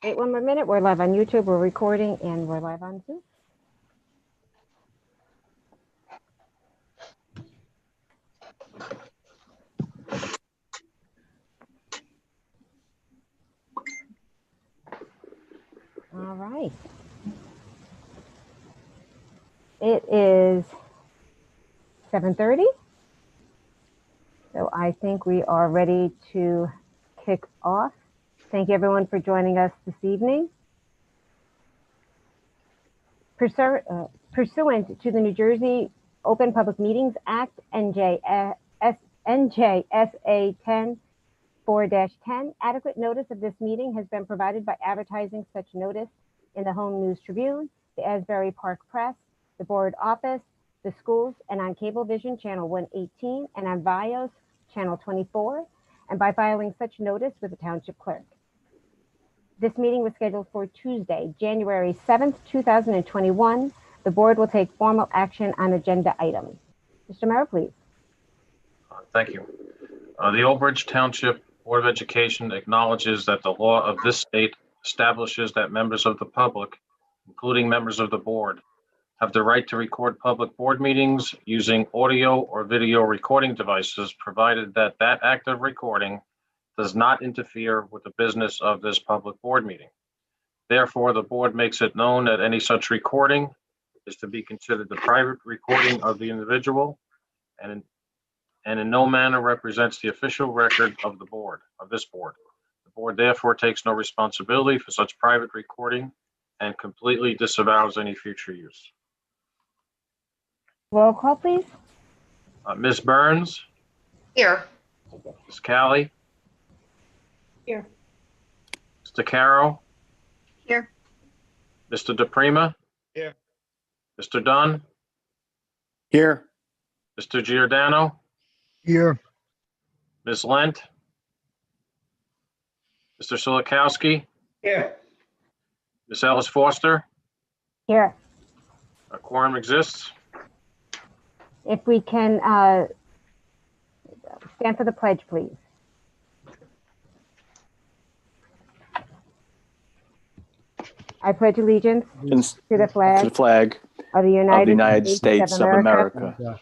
Wait one more minute. We're live on YouTube, we're recording, and we're live on Zoom. All right. It is 7:30. So I think we are ready to kick off. Thank you everyone for joining us this evening. Pursuant to the New Jersey Open Public Meetings Act, NJSA 10-4-10, adequate notice of this meeting has been provided by advertising such notice in the Home News Tribune, the Asbury Park Press, the Board Office, the schools, and on Cablevision Channel 118 and on Vios Channel 24, and by filing such notice with the Township Clerk. This meeting was scheduled for Tuesday, January 7th, 2021. The board will take formal action on agenda items. Mr. Merrill, please. Thank you. The Old Bridge Township Board of Education acknowledges that the law of this state establishes that members of the public, including members of the board, have the right to record public board meetings using audio or video recording devices, provided that that act of recording does not interfere with the business of this public board meeting. Therefore, the board makes it known that any such recording is to be considered the private recording of the individual and in no manner represents the official record of the board, of this board. The board therefore takes no responsibility for such private recording and completely disavows any future use. Roll call, please. Ms. Burns? Here. Ms. Callie? Here. Mr. Caro? Here. Mr. DePrima? Here. Mr. Dunn? Here. Mr. Giordano? Here. Ms. Lent? Mr. Silikowski? Here. Ms. Ellis Foster? Here. A quorum exists. If we can stand for the pledge, please. I pledge allegiance to the flag of the United States of America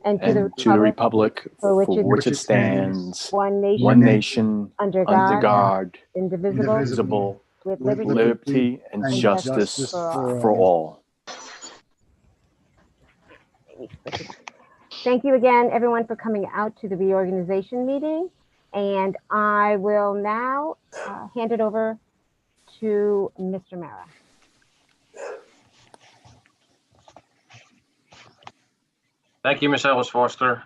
and to the republic for which it stands, one nation, under God, indivisible, with liberty and justice for all. Thank you again, everyone, for coming out to the reorganization meeting. And I will now hand it over to Mr. Mara. Thank you, Ms. Ellis Foster.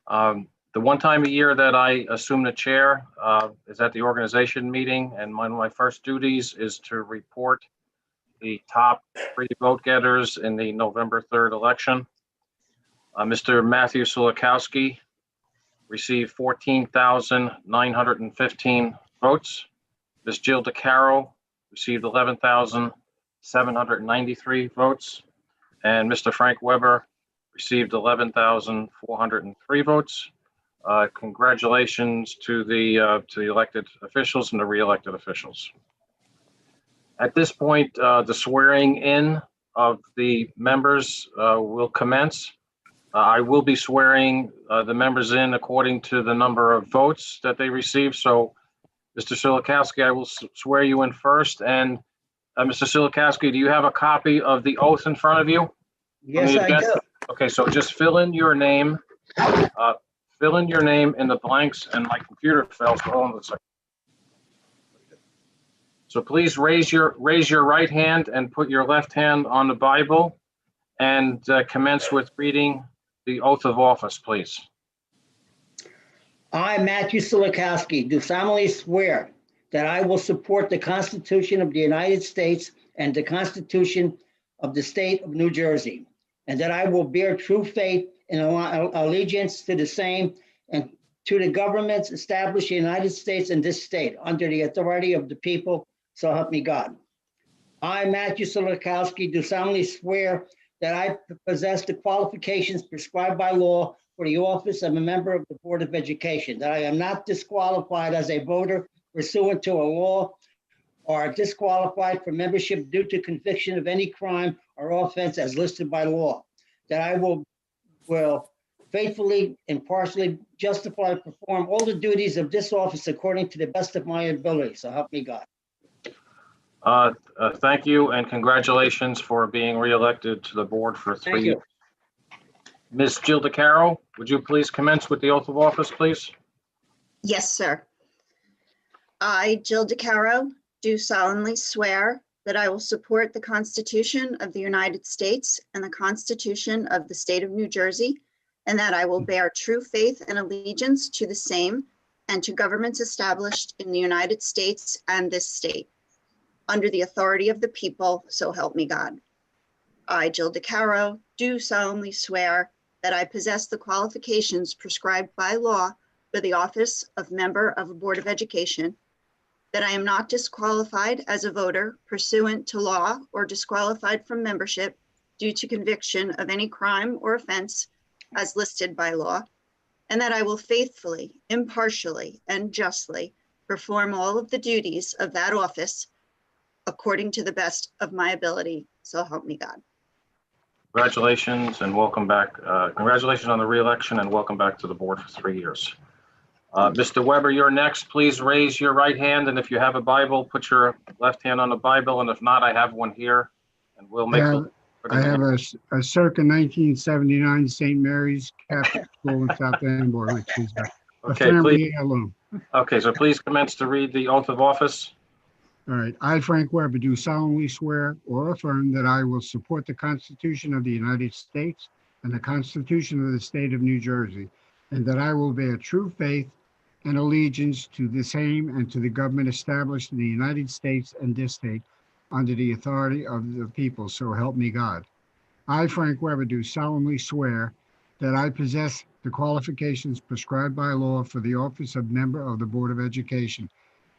The one time a year that I assume the chair is at the organization meeting, and one of my first duties is to report the top 3 vote getters in the November 3rd election. Mr. Matthew Silikowski received 14,915 votes. Ms. Jill DeCaro received 11,793 votes. And Mr. Frank Weber received 11,403 votes. Congratulations to the elected officials and the re-elected officials. At this point, the swearing in of the members will commence. I will be swearing the members in according to the number of votes that they received. So, Mr. Silikowski, I will swear you in first. And Mr. Silikowski, do you have a copy of the oath in front of you? Yes, I do. Okay, so just fill in your name. Fill in your name in the blanks, and my computer fell. So hold on a second. So please raise your right hand and put your left hand on the Bible, and commence with reading the oath of office, please. I, Matthew Silikowski, do solemnly swear that I will support the Constitution of the United States and the Constitution of the State of New Jersey, and that I will bear true faith and allegiance to the same and to the governments established in the United States and this state under the authority of the people, so help me God. I, Matthew Silikowski, do solemnly swear that I possess the qualifications prescribed by law for the office of a member of the Board of Education, that I am not disqualified as a voter pursuant to a law are disqualified from membership due to conviction of any crime or offense as listed by law. That I will faithfully, impartially, justify, perform all the duties of this office according to the best of my ability. So help me God. Thank you and congratulations for being reelected to the board for 3 Thank years. you. Ms. Jill DeCaro, would you please commence with the oath of office, please? Yes, sir. I, Jill DeCaro, do solemnly swear that I will support the Constitution of the United States and the Constitution of the State of New Jersey, and that I will bear true faith and allegiance to the same and to governments established in the United States and this state, under the authority of the people, so help me God. I, Jill DeCaro, do solemnly swear that I possess the qualifications prescribed by law for the office of member of a Board of Education, that I am not disqualified as a voter pursuant to law or disqualified from membership due to conviction of any crime or offense as listed by law, and that I will faithfully, impartially, and justly perform all of the duties of that office according to the best of my ability, so help me God. Congratulations and welcome back. Congratulations on the reelection and welcome back to the board for 3 years. Mr. Weber, you're next. Please raise your right hand, and if you have a Bible, put your left hand on the Bible, and if not, I have one here, and we'll make. I have a circa 1979 St. Mary's Catholic School in South Amboy, which is a family heirloom. Okay, so please commence to read the oath of office. All right. I, Frank Weber, do solemnly swear or affirm that I will support the Constitution of the United States and the Constitution of the State of New Jersey, and that I will bear true faith and allegiance to the same and to the government established in the United States and this state under the authority of the people, so help me God. I, Frank Weber, do solemnly swear that I possess the qualifications prescribed by law for the office of member of the Board of Education,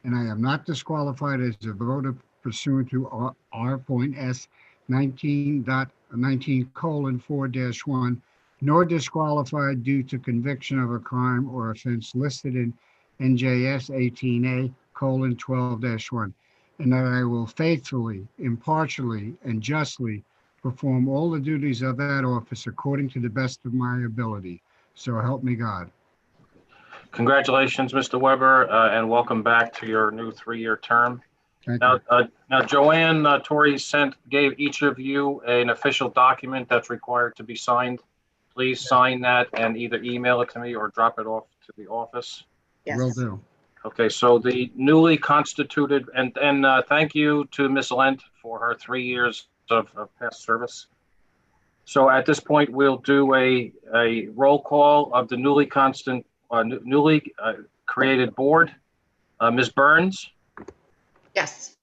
and I am not disqualified as a voter pursuant to R.S. 19.19:4-1, nor disqualified due to conviction of a crime or offense listed in NJS 18A:12-1, and that I will faithfully, impartially, and justly perform all the duties of that office according to the best of my ability. So help me God. Congratulations, Mr. Weber, and welcome back to your new 3-year term. Thank Now, you. Joanne Torrey gave each of you an official document that's required to be signed. Please sign that and either email it to me or drop it off to the office. Yes. Will do. Okay, so the newly constituted, and thank you to Ms. Lent for her 3 years of past service. So at this point, we'll do a roll call of the newly created board. Ms. Burns, Yes.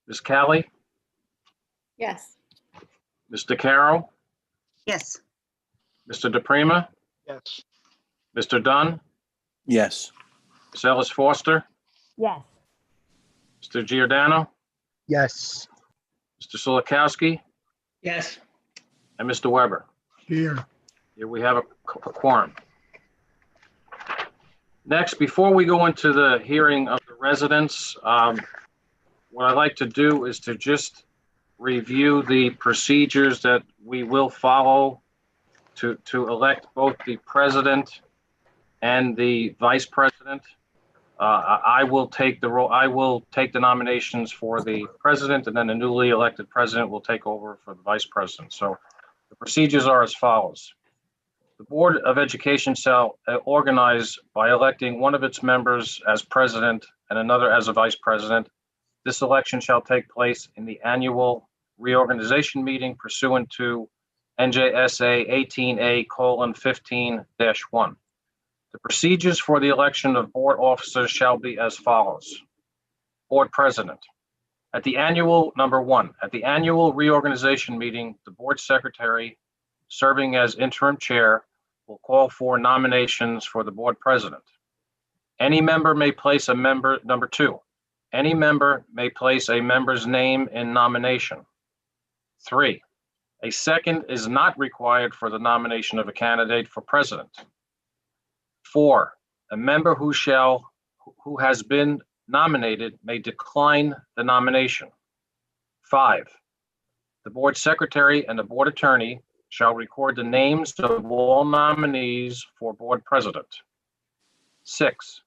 Ms. Callie, Yes. Ms. DeCaro, Yes. Mr. DePrima, Yes. Mr. Dunn, Yes. Ms. Ellis Foster, Yes. Mr. Giordano, Yes. Mr. Sulikowski, Yes. and Mr. Weber. Here. Here we have a quorum. Next, before we go into the hearing of the residents, what I'd like to do is to just review the procedures that we will follow to elect both the president and the vice president. I will take the role. I will take the nominations for the president, and then the newly elected president will take over for the vice president. So the procedures are as follows. The Board of Education shall organize by electing one of its members as president and another as a vice president. This election shall take place in the annual reorganization meeting pursuant to NJSA 18A:15-1. The procedures for the election of board officers shall be as follows. Board president. At the annual, number one, at the annual reorganization meeting, the board secretary, serving as interim chair, will call for nominations for the board president. Any member may place a member, number two, any member may place a member's name in nomination. 3, a second is not required for the nomination of a candidate for president. 4, a member who has been nominated may decline the nomination. 5, the board secretary and the board attorney shall record the names of all nominees for board president. 6,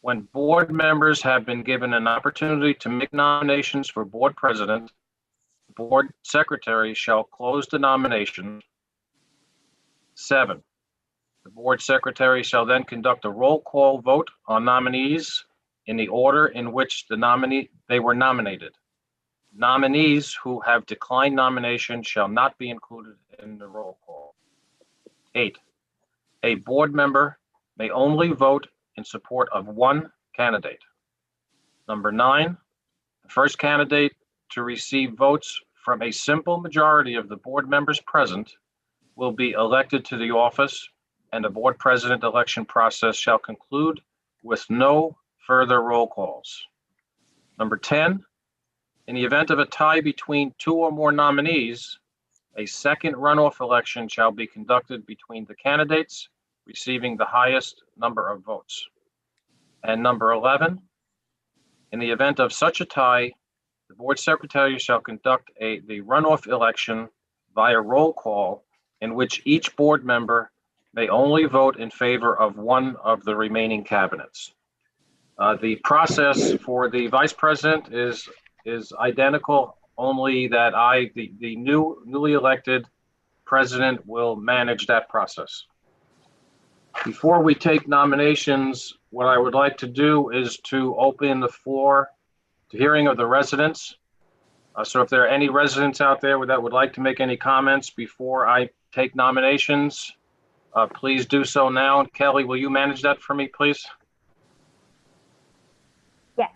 when board members have been given an opportunity to make nominations for board president, the board secretary shall close the nomination. 7, the board secretary shall then conduct a roll call vote on nominees in the order in which they were nominated. Nominees who have declined nomination shall not be included in the roll call. 8, a board member may only vote in support of one candidate. Number 9, the first candidate to receive votes from a simple majority of the board members present will be elected to the office, and the board president election process shall conclude with no further roll calls. Number 10, in the event of a tie between 2 or more nominees, a second runoff election shall be conducted between the candidates receiving the highest number of votes. And number 11, in the event of such a tie, the board secretary shall conduct the runoff election via roll call in which each board member may only vote in favor of one of the remaining cabinets. The process for the vice president is identical, only that the newly elected president will manage that process. Before we take nominations, what I would like to do is to open the floor to hearing of the residents. So if there are any residents out there that would like to make any comments before I take nominations, please do so now. Kelly, will you manage that for me, please? Yes.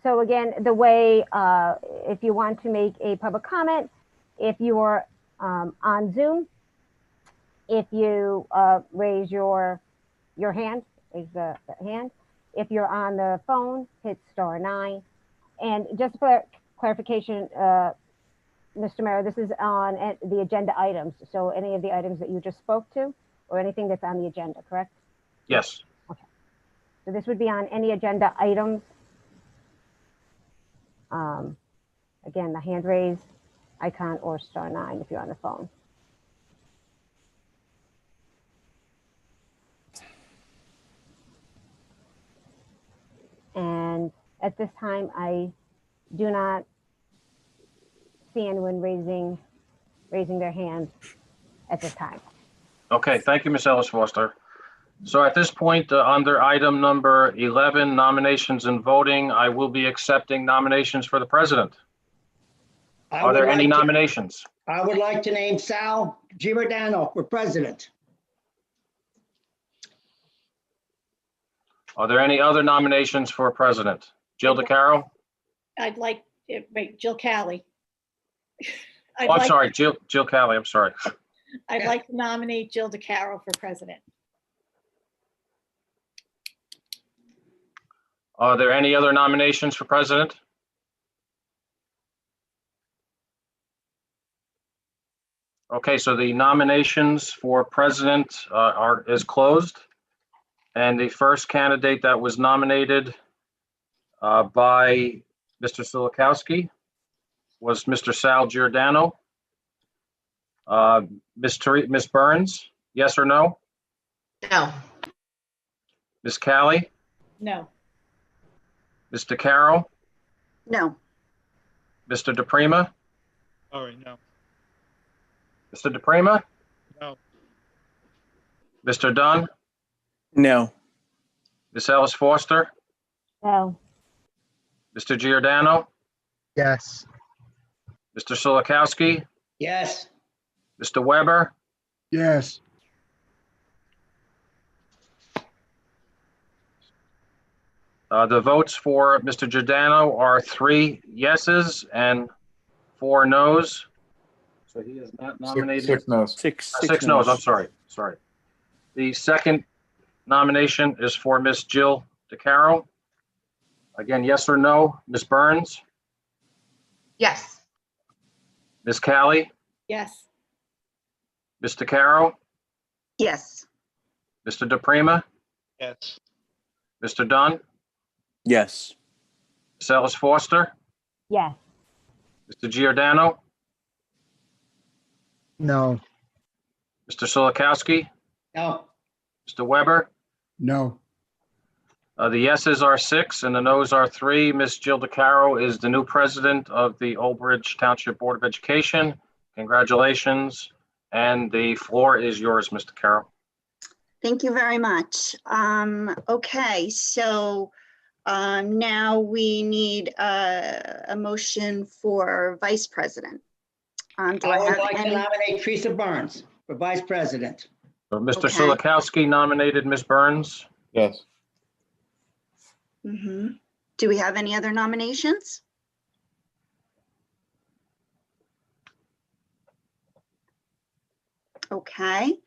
So again, the way, if you want to make a public comment, if you are on Zoom, if you raise your hand, raise the hand. If you're on the phone, hit *9. And just for clarification, Mr. Mayor, this is on the agenda items. So any of the items that you just spoke to or anything that's on the agenda, correct? Yes. Okay. So this would be on any agenda items. Again, the hand raise icon or *9 if you're on the phone. And at this time, I do not see anyone raising their hands at this time. Okay, thank you, Ms. Ellis Foster. So at this point, under item number 11, nominations and voting, I will be accepting nominations for the president. Are there any nominations? I would like to name Sal Giordano for president. Are there any other nominations for president? Jill DeCaro? I'd like, wait, Jill Calley. Oh, I'm sorry, Jill Calley, I'm sorry. I'd like to nominate Jill DeCaro for president. Are there any other nominations for president? Okay, so the nominations for president is closed. And the first candidate that was nominated by Mr. Silikowski was Mr. Sal Giordano. Ms. Burns, yes or no? No. Ms. Calley? No. Ms. DeCaro? No. Mr. DePrima? Sorry, no. Mr. DePrima? No. Mr. Dunn? No. Ms. Ellis Foster? No. Mr. Giordano? Yes. Mr. Silikowski? Yes. Mr. Weber? Yes. The votes for Mr. Giordano are 3 yeses and 4 noes. So he is not nominated. Six no's. Six noes, I'm sorry. The second nomination is for Ms. Jill DeCaro. Again, yes or no? Ms. Burns? Yes. Ms. Calley? Yes. Ms. DeCaro? Yes. Mr. DePrima? Yes. Mr. Dunn? Yes. Ms. Ellis Foster, Yes. Mr. Giordano, No. Mr. Solikowski, No. Mr. Weber. No. The yeses are 6 and the nos are 3. Ms. Jill DeCaro is the new president of the Old Bridge Township Board of Education. Congratulations. And the floor is yours, Mr. Carroll. Thank you very much. Okay, so now we need a motion for vice president. Do I I would have like to any? nominate Teresa Burns for vice president. Mr. Okay. Solikowski nominated Ms. Burns. Yes. Mhm. Do we have any other nominations? Okay.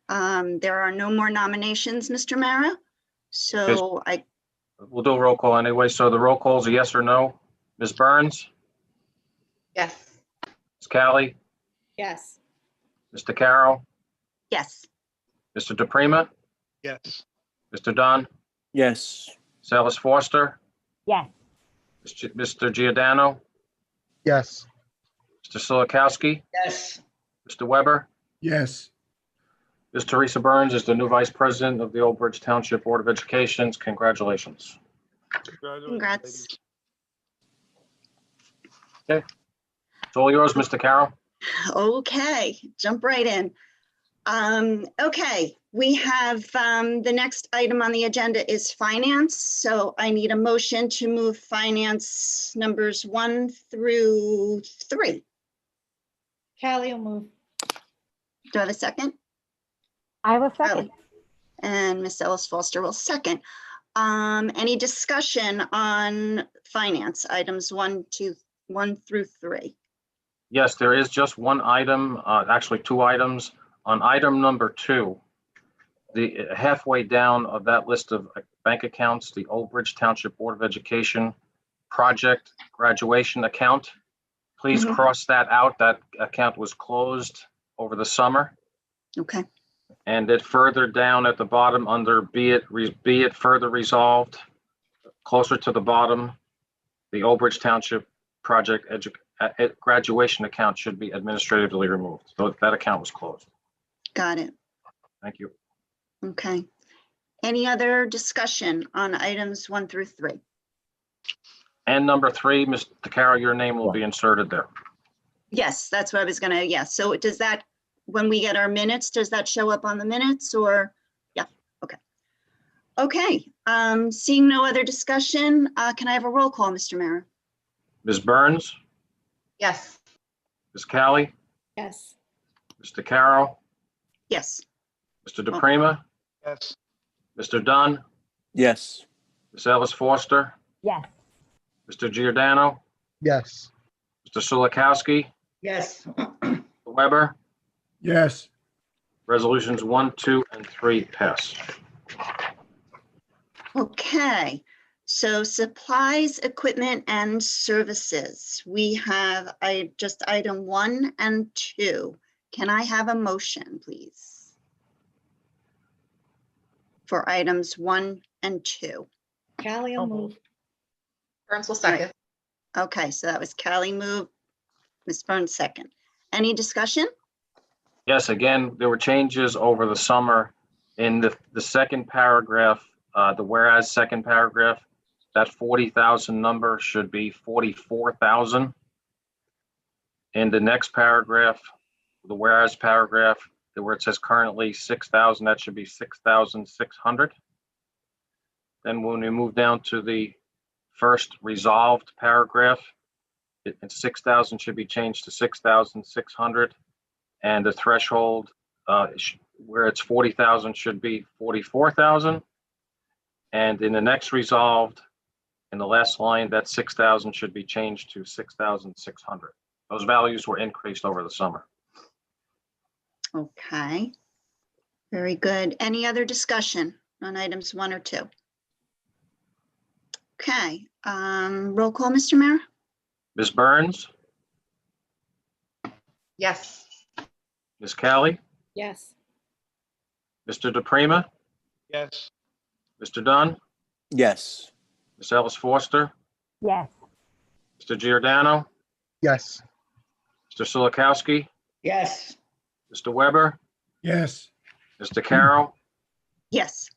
There are no more nominations, Mr. Mara. So We'll do a roll call anyway. So the roll call is a yes or no. Ms. Burns, Yes. Ms. Callie, Yes. Mr. Carroll, yes. Mr. DePrima, Yes. Mr. Dunn, Yes. Ms. Ellis Foster, Yes. Mr. Giordano, Yes. Mr. Solikowski, Yes. Mr. Weber. Yes. Ms. Teresa Burns is the new vice president of the Old Bridge Township Board of Education. Congratulations. Congrats. It's all yours, Mr. Carroll. Okay, jump right in. Okay, we have the next item on the agenda is finance. So I need a motion to move finance numbers 1 through 3. Callie will move. Do I have a second? I will second. And Miss Ellis Foster will second. Any discussion on finance items 1 through 3? Yes, there is just one item, actually 2 items. On item number 2, the halfway down of that list of bank accounts, the Old Bridge Township Board of Education project graduation account, please Mhm. cross that out. That account was closed over the summer. Okay, And it further down at the bottom under be it further resolved, closer to the bottom, the Old Bridge Township project graduation account should be administratively removed. So that account was closed. got it. Thank you. Okay. Any other discussion on items 1 through 3? And number 3, Mr. Carroll, your name will be inserted there. Yes, that's what I was gonna, yes. So does that, when we get our minutes, does that show up on the minutes or? Yeah, okay. Okay, seeing no other discussion, can I have a roll call, Mr. Mara? Ms. Burns, Yes. Ms. Callie, Yes. Mr. Carroll, Yes, Mr. DePrima, Yes. Mr. Dunn, Yes. Ms. Ellis Foster, Yes. Mr. Giordano, Yes. Mr. Solikowski, Yes. Weber. Yes. Resolutions 1, 2, and 3 pass. okay. So supplies, equipment, and services. We have just item 1 and 2. Can I have a motion, please? For items 1 and 2. Callie will move. Burns will second. Okay, so that was Callie move, Ms. Burns second. Any discussion? Yes, again, there were changes over the summer in the second paragraph, the whereas second paragraph, that 40,000 number should be 44,000. In the next paragraph, the whereas paragraph, where it says currently 6,000, that should be 6,600. Then when we move down to the first resolved paragraph, 6,000 should be changed to 6,600. And the threshold where it's 40,000 should be 44,000. And in the next resolved, in the last line, that 6,000 should be changed to 6,600. Those values were increased over the summer. Okay. Very good. Any other discussion on items 1 or 2? Okay, roll call, Mr. Mayor? Ms. Burns, Yes. Ms. Callie, Yes. Mr. DePrima, Yes. Mr. Dunn, Yes. Ms. Ellis Foster, Yes. Mr. Giordano, Yes. Mr. Silikowski, Yes. Mr. Weber, Yes. Mr. Carroll. Yes.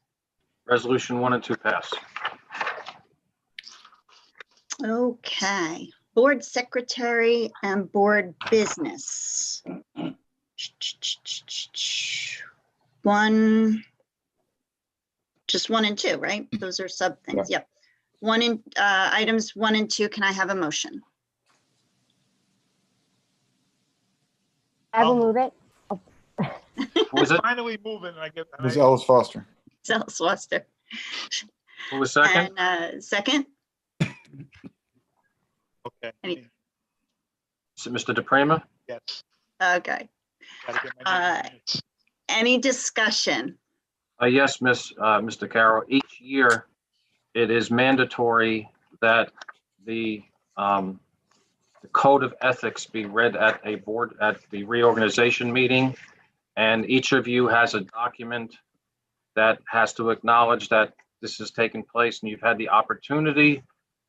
Resolution 1 and 2 pass. Okay. Board secretary and board business. Just 1 and 2, right? Those are sub things. Yep. Items 1 and 2. Can I have a motion? I will move it. Who was it? Finally moving, I get. Ms. Ellis Foster. Alice Foster. Who was second? And second? Okay. Any- Mr. DePrima? Yes. Okay. Gotta get my minutes. Any discussion? Yes, Mr. Carroll. Each year, it is mandatory that the code of ethics be read at the reorganization meeting. And each of you has a document that has to acknowledge that this has taken place, and you've had the opportunity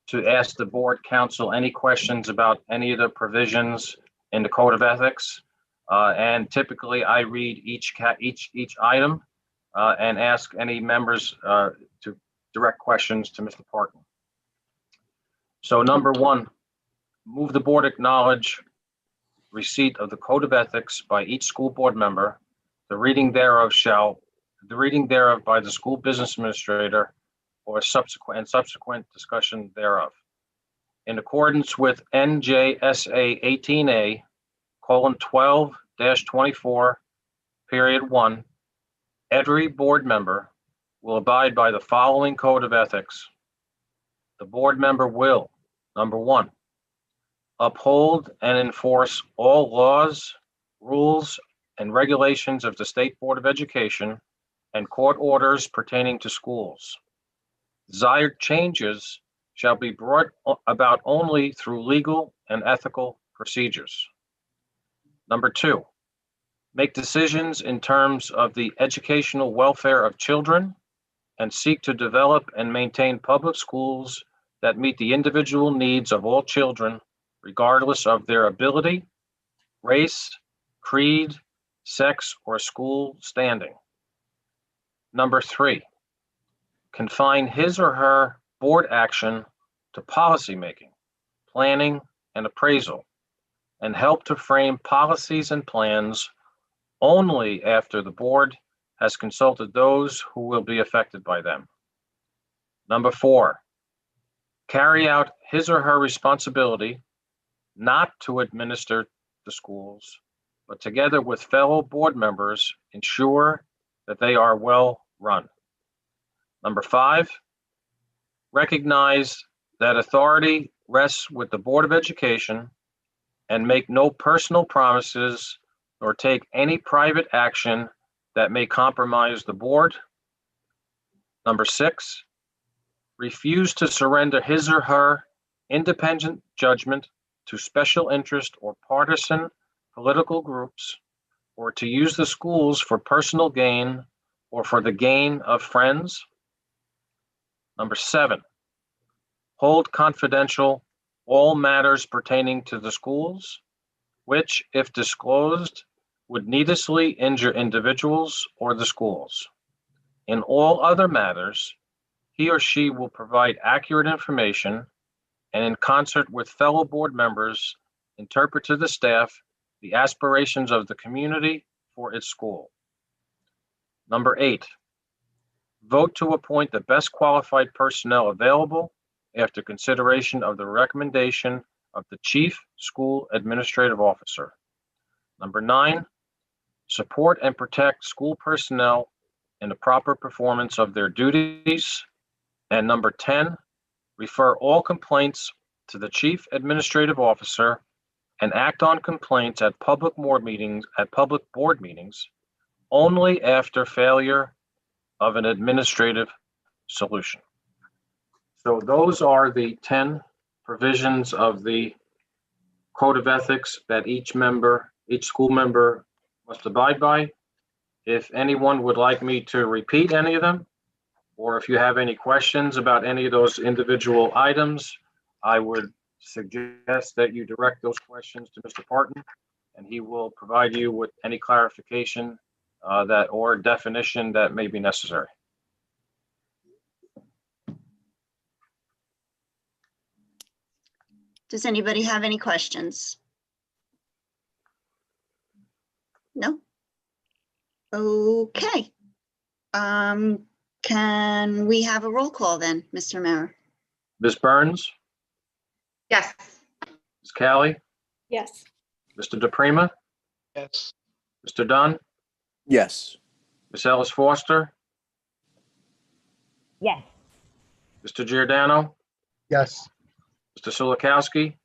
to ask the board counsel any questions about any of the provisions in the code of ethics. And typically I read each item and ask any members to direct questions to Mr. Parkin. So number 1, move the board acknowledge receipt of the code of ethics by each school board member. The reading thereof by the school business administrator or subsequent discussion thereof. In accordance with NJSA 18A:12-24, period 1, every board member will abide by the following code of ethics. The board member will, number 1, uphold and enforce all laws, rules, and regulations of the State Board of Education and court orders pertaining to schools. Desired changes shall be brought about only through legal and ethical procedures. Number 2, make decisions in terms of the educational welfare of children and seek to develop and maintain public schools that meet the individual needs of all children, regardless of their ability, race, creed, sex, or school standing. Number 3, confine his or her board action to policymaking, planning, and appraisal, and help to frame policies and plans only after the board has consulted those who will be affected by them. Number 4, carry out his or her responsibility not to administer the schools, but together with fellow board members, ensure that they are well run. Number 5, recognize that authority rests with the Board of Education and make no personal promises nor take any private action that may compromise the board. Number 6, refuse to surrender his or her independent judgment to special interest or partisan political groups, or to use the schools for personal gain or for the gain of friends. Number 7, hold confidential all matters pertaining to the schools, which, if disclosed, would needlessly injure individuals or the schools. In all other matters, he or she will provide accurate information and, in concert with fellow board members, interpret to the staff the aspirations of the community for its school. Number 8, vote to appoint the best qualified personnel available after consideration of the recommendation of the Chief School Administrative Officer. Number 9, support and protect school personnel in the proper performance of their duties. And number 10, refer all complaints to the Chief Administrative Officer and act on complaints at public board meetings only after failure of an administrative solution. So those are the 10 provisions of the Code of Ethics that each school member must abide by. If anyone would like me to repeat any of them, or if you have any questions about any of those individual items, I would suggest that you direct those questions to Mr. Parton, and he will provide you with any clarification that or definition that may be necessary. Does anybody have any questions? No? Okay. Can we have a roll call then, Mr. Mayor? Ms. Burns, Yes. Ms. Callie, Yes. Mr. DePrima, Yes. Mr. Dunn, Yes. Ms. Ellis Foster, Yes. Mr. Giordano, Yes. Mr. Sulikowski,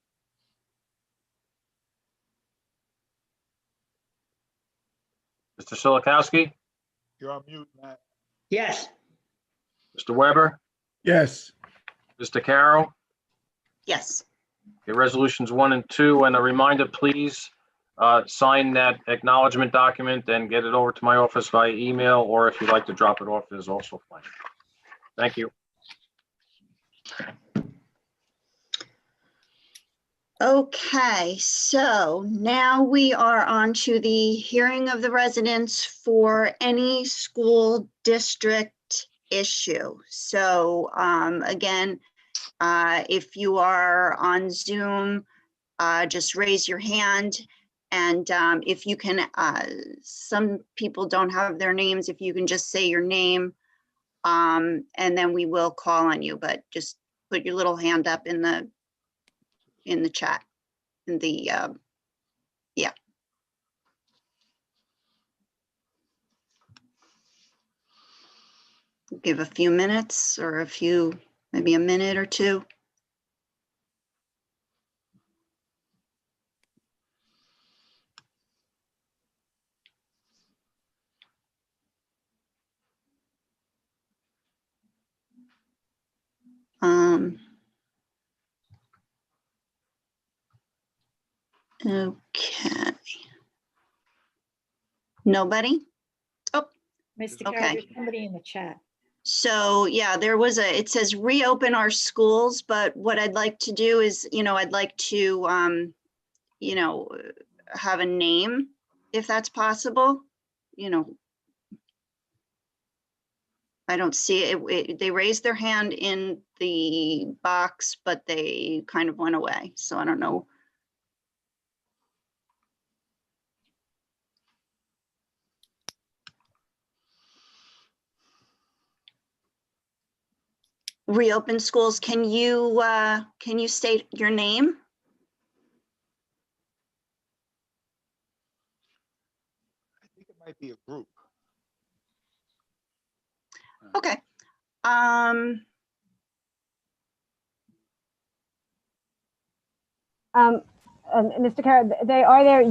Mr. Sulikowski, You're on mute, Matt. Yes. Mr. Weber, Yes. Mr. Carroll. Yes. Okay, resolutions 1 and 2, and a reminder, please sign that acknowledgement document and get it over to my office via email, or if you'd like to drop it off, is also fine. Thank you. Okay, so now we are on to the hearing of the residents for any school district issue. So again, if you are on Zoom, just raise your hand. And if you can, some people don't have their names, if you can just say your name, and then we will call on you, but just put your little hand up in the chat, in the, yeah. Give a few minutes or maybe a minute or two. Okay. Nobody? Oh, Mr. Carroll, Okay. there's somebody in the chat. so yeah, it says reopen our schools, but what I'd like to do is, I'd like to, have a name, if that's possible. I don't see it. They raised their hand in the box, but they kind of went away. So I don't know. Reopen schools. Can you state your name? I think it might be a group. Okay. Mr. Carroll, they are there.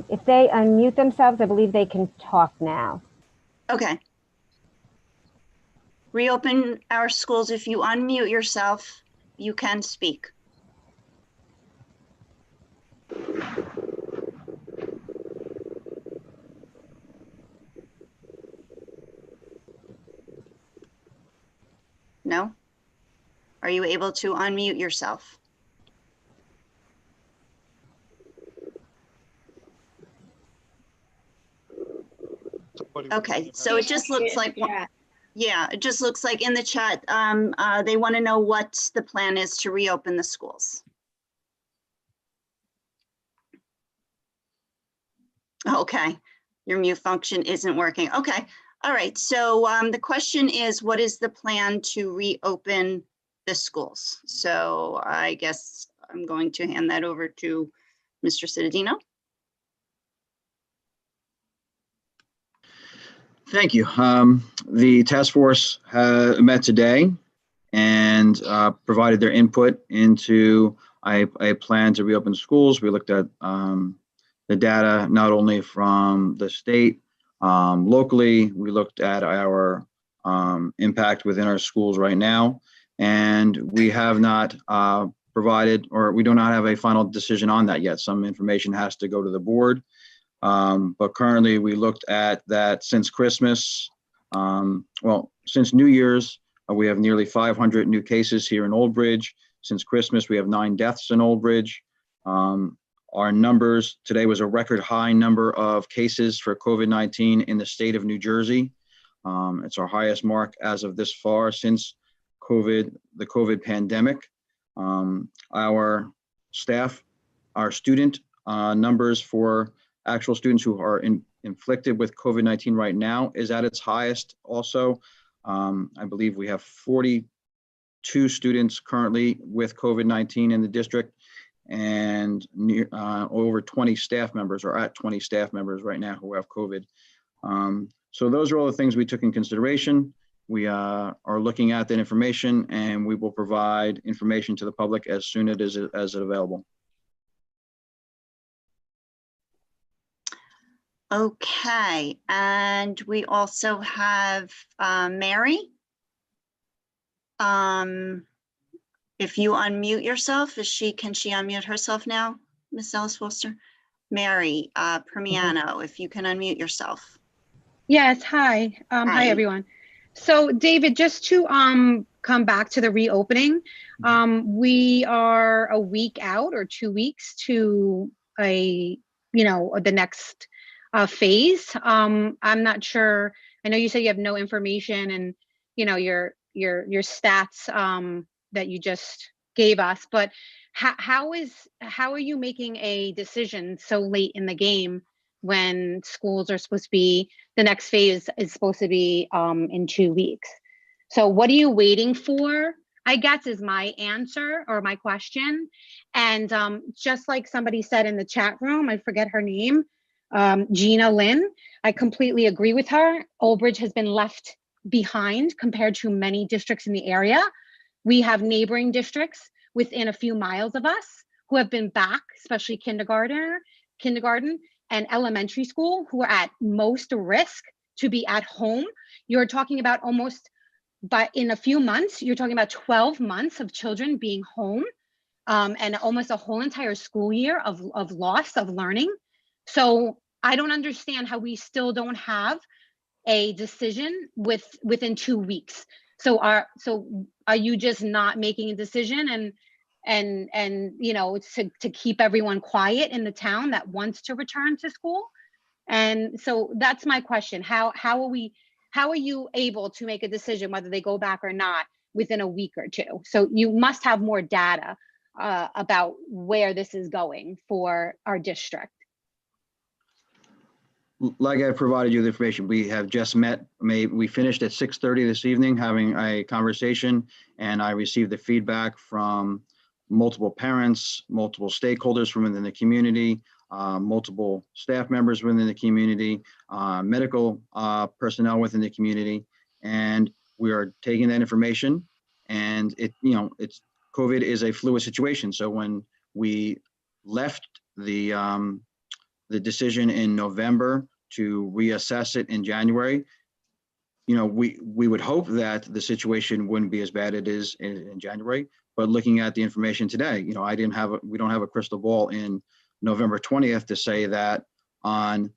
If they unmute themselves, I believe they can talk now. Okay. Reopen our schools. If you unmute yourself, you can speak. No? Are you able to unmute yourself? Okay, so it just looks like, yeah, it just looks like in the chat, they want to know what the plan is to reopen the schools. Okay, your mute function isn't working. Okay, all right. So the question is, what is the plan to reopen the schools? So I guess I'm going to hand that over to Mr. Cittadino. Thank you. The task force met today and provided their input into a plan to reopen schools. We looked at the data not only from the state, locally. We looked at our impact within our schools right now, and we have not provided, or we do not have a final decision on that yet. Some information has to go to the board. But currently we looked at that since Christmas, Well, since New Year's, we have nearly 500 new cases here in Old Bridge. Since Christmas, we have 9 deaths in Old Bridge. Our numbers today was a record high number of cases for COVID-19 in the state of New Jersey. It's our highest mark as of this far since the COVID pandemic. Our staff, our student numbers for actual students who are inflicted with COVID-19 right now is at its highest also. I believe we have 42 students currently with COVID-19 in the district, and over 20 staff members, or at 20 staff members right now who have COVID. So those are all the things we took in consideration. We are looking at that information, and we will provide information to the public as soon as it is available. Okay, and we also have Mary. If you unmute yourself, can she unmute herself now, Ms. Ellis Foster? Mary Permiano, if you can unmute yourself. Yes, hi. Hi, everyone. So David, just to come back to the reopening, we are a week out or 2 weeks to the next phase. I'm not sure. I know you said you have no information, and your stats that you just gave us, but how are you making a decision so late in the game when schools are supposed to be, the next phase is supposed to be in 2 weeks? So what are you waiting for, I guess, is my answer or my question. And just like somebody said in the chat room, I forget her name, Gina Lynn, I completely agree with her. Old Bridge has been left behind compared to many districts in the area. We have neighboring districts within a few miles of us who have been back, especially kindergarten and elementary school, who are at most risk to be at home. You're talking about but in a few months, you're talking about 12 months of children being home, and almost a whole entire school year of loss of learning. So I don't understand how we still don't have a decision within 2 weeks. So are you just not making a decision and to keep everyone quiet in the town that wants to return to school? And so that's my question. How are you able to make a decision whether they go back or not within a week or two? So you must have more data about where this is going for our district. Like I provided you the information, we have just met. We finished at 6:30 this evening having a conversation, and I received the feedback from multiple parents, multiple stakeholders from within the community, multiple staff members within the community, medical personnel within the community, and we are taking that information. And COVID is a fluid situation. So when we left the decision in November to reassess it in January, we would hope that the situation wouldn't be as bad as it is in January. But looking at the information today, we don't have a crystal ball in November 20th to say that on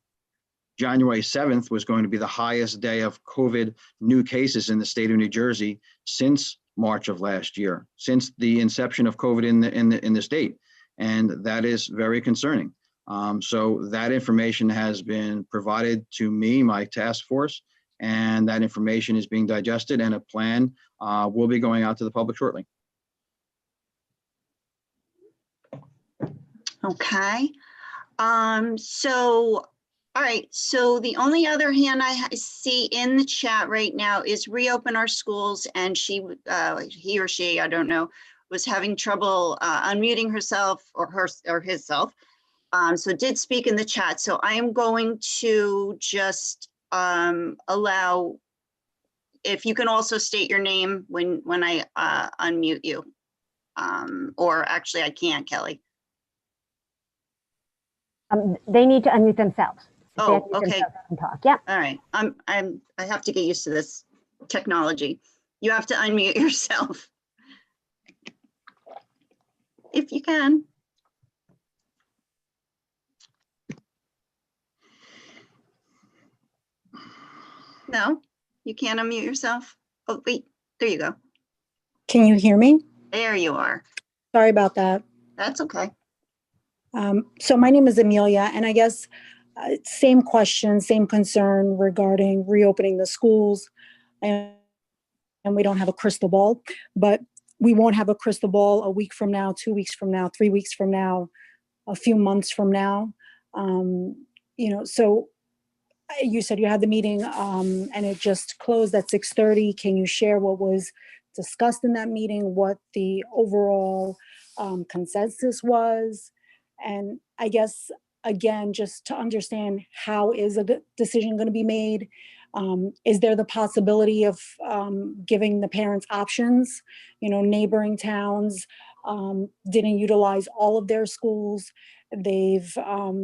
January 7th was going to be the highest day of COVID new cases in the state of New Jersey since March of last year, since the inception of COVID in the state. And that is very concerning. So that information has been provided to me, my task force, and that information is being digested, and a plan will be going out to the public shortly. Okay. All right. So the only other hand I see in the chat right now is reopen our schools, and he or she, I don't know, was having trouble unmuting herself or himself. So did speak in the chat. So I am going to just allow, if you can also state your name when I unmute you, or actually I can't, Kelly. They need to unmute themselves. If they Oh, unmute okay. themselves, they can talk. Yeah. All right. I have to get used to this technology. You have to unmute yourself. If you can. No? You can't unmute yourself? Oh, wait, there you go. Can you hear me? There you are. Sorry about that. That's okay. So my name is Amelia, and I guess same question, same concern regarding reopening the schools. And we don't have a crystal ball, but we won't have a crystal ball a week from now, 2 weeks from now, 3 weeks from now, a few months from now. So you said you had the meeting and it just closed at 6:30. Can you share what was discussed in that meeting, what the overall consensus was? And I guess, again, just to understand, how is a decision going to be made? Is there the possibility of giving the parents options? Neighboring towns didn't utilize all of their schools. They've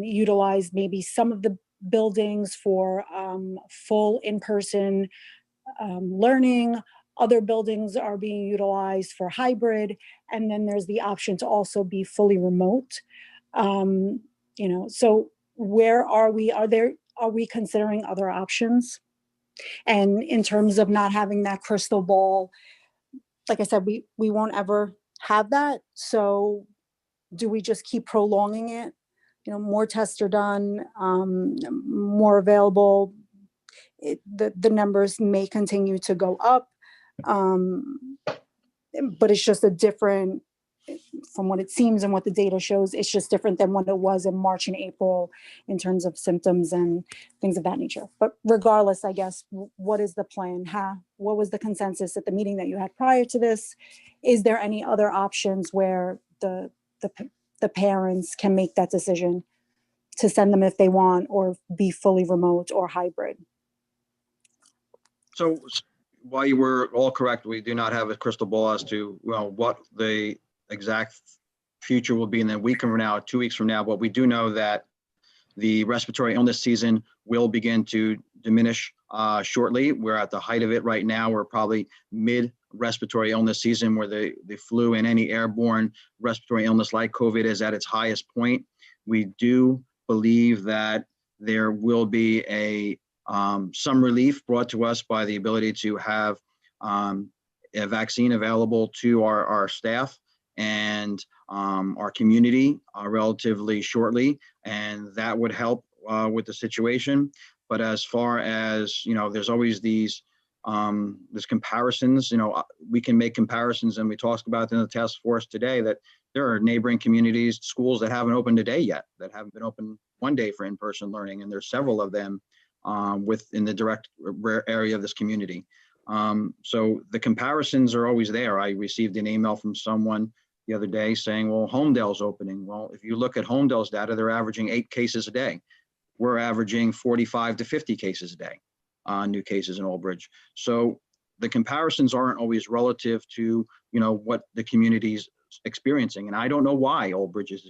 utilized maybe some of the buildings for full in-person learning. Other buildings are being utilized for hybrid. And then there's the option to also be fully remote. So where are we? Are we considering other options? And in terms of not having that crystal ball, like I said, we won't ever have that. So do we just keep prolonging it? More tests are done, more available. The numbers may continue to go up, but it's just a different, from what it seems and what the data shows, it's just different than what it was in March and April in terms of symptoms and things of that nature. But regardless, I guess, what is the plan? What was the consensus at the meeting that you had prior to this? Is there any other options where the parents can make that decision to send them if they want, or be fully remote or hybrid? So while you were all correct, we do not have a crystal ball as to, what the exact future will be in a week from now, 2 weeks from now. But we do know that the respiratory illness season will begin to diminish shortly. We're at the height of it right now. We're probably mid respiratory illness season, where the flu and any airborne respiratory illness like COVID is at its highest point. We do believe that there will be some relief brought to us by the ability to have a vaccine available to our staff and our community relatively shortly, and that would help with the situation. But as far as, there's always there's comparisons. We can make comparisons, and we talked about in the task force today that there are neighboring communities, schools that haven't opened a day yet, that haven't been open one day for in-person learning, and there's several of them within the direct area of this community. So the comparisons are always there. I received an email from someone the other day saying, well, Homedale's opening. Well, if you look at Homedale's data, they're averaging 8 cases a day. We're averaging 45 to 50 cases a day, new cases in Old Bridge. So the comparisons aren't always relative to, what the community's experiencing. And I don't know why Old Bridge is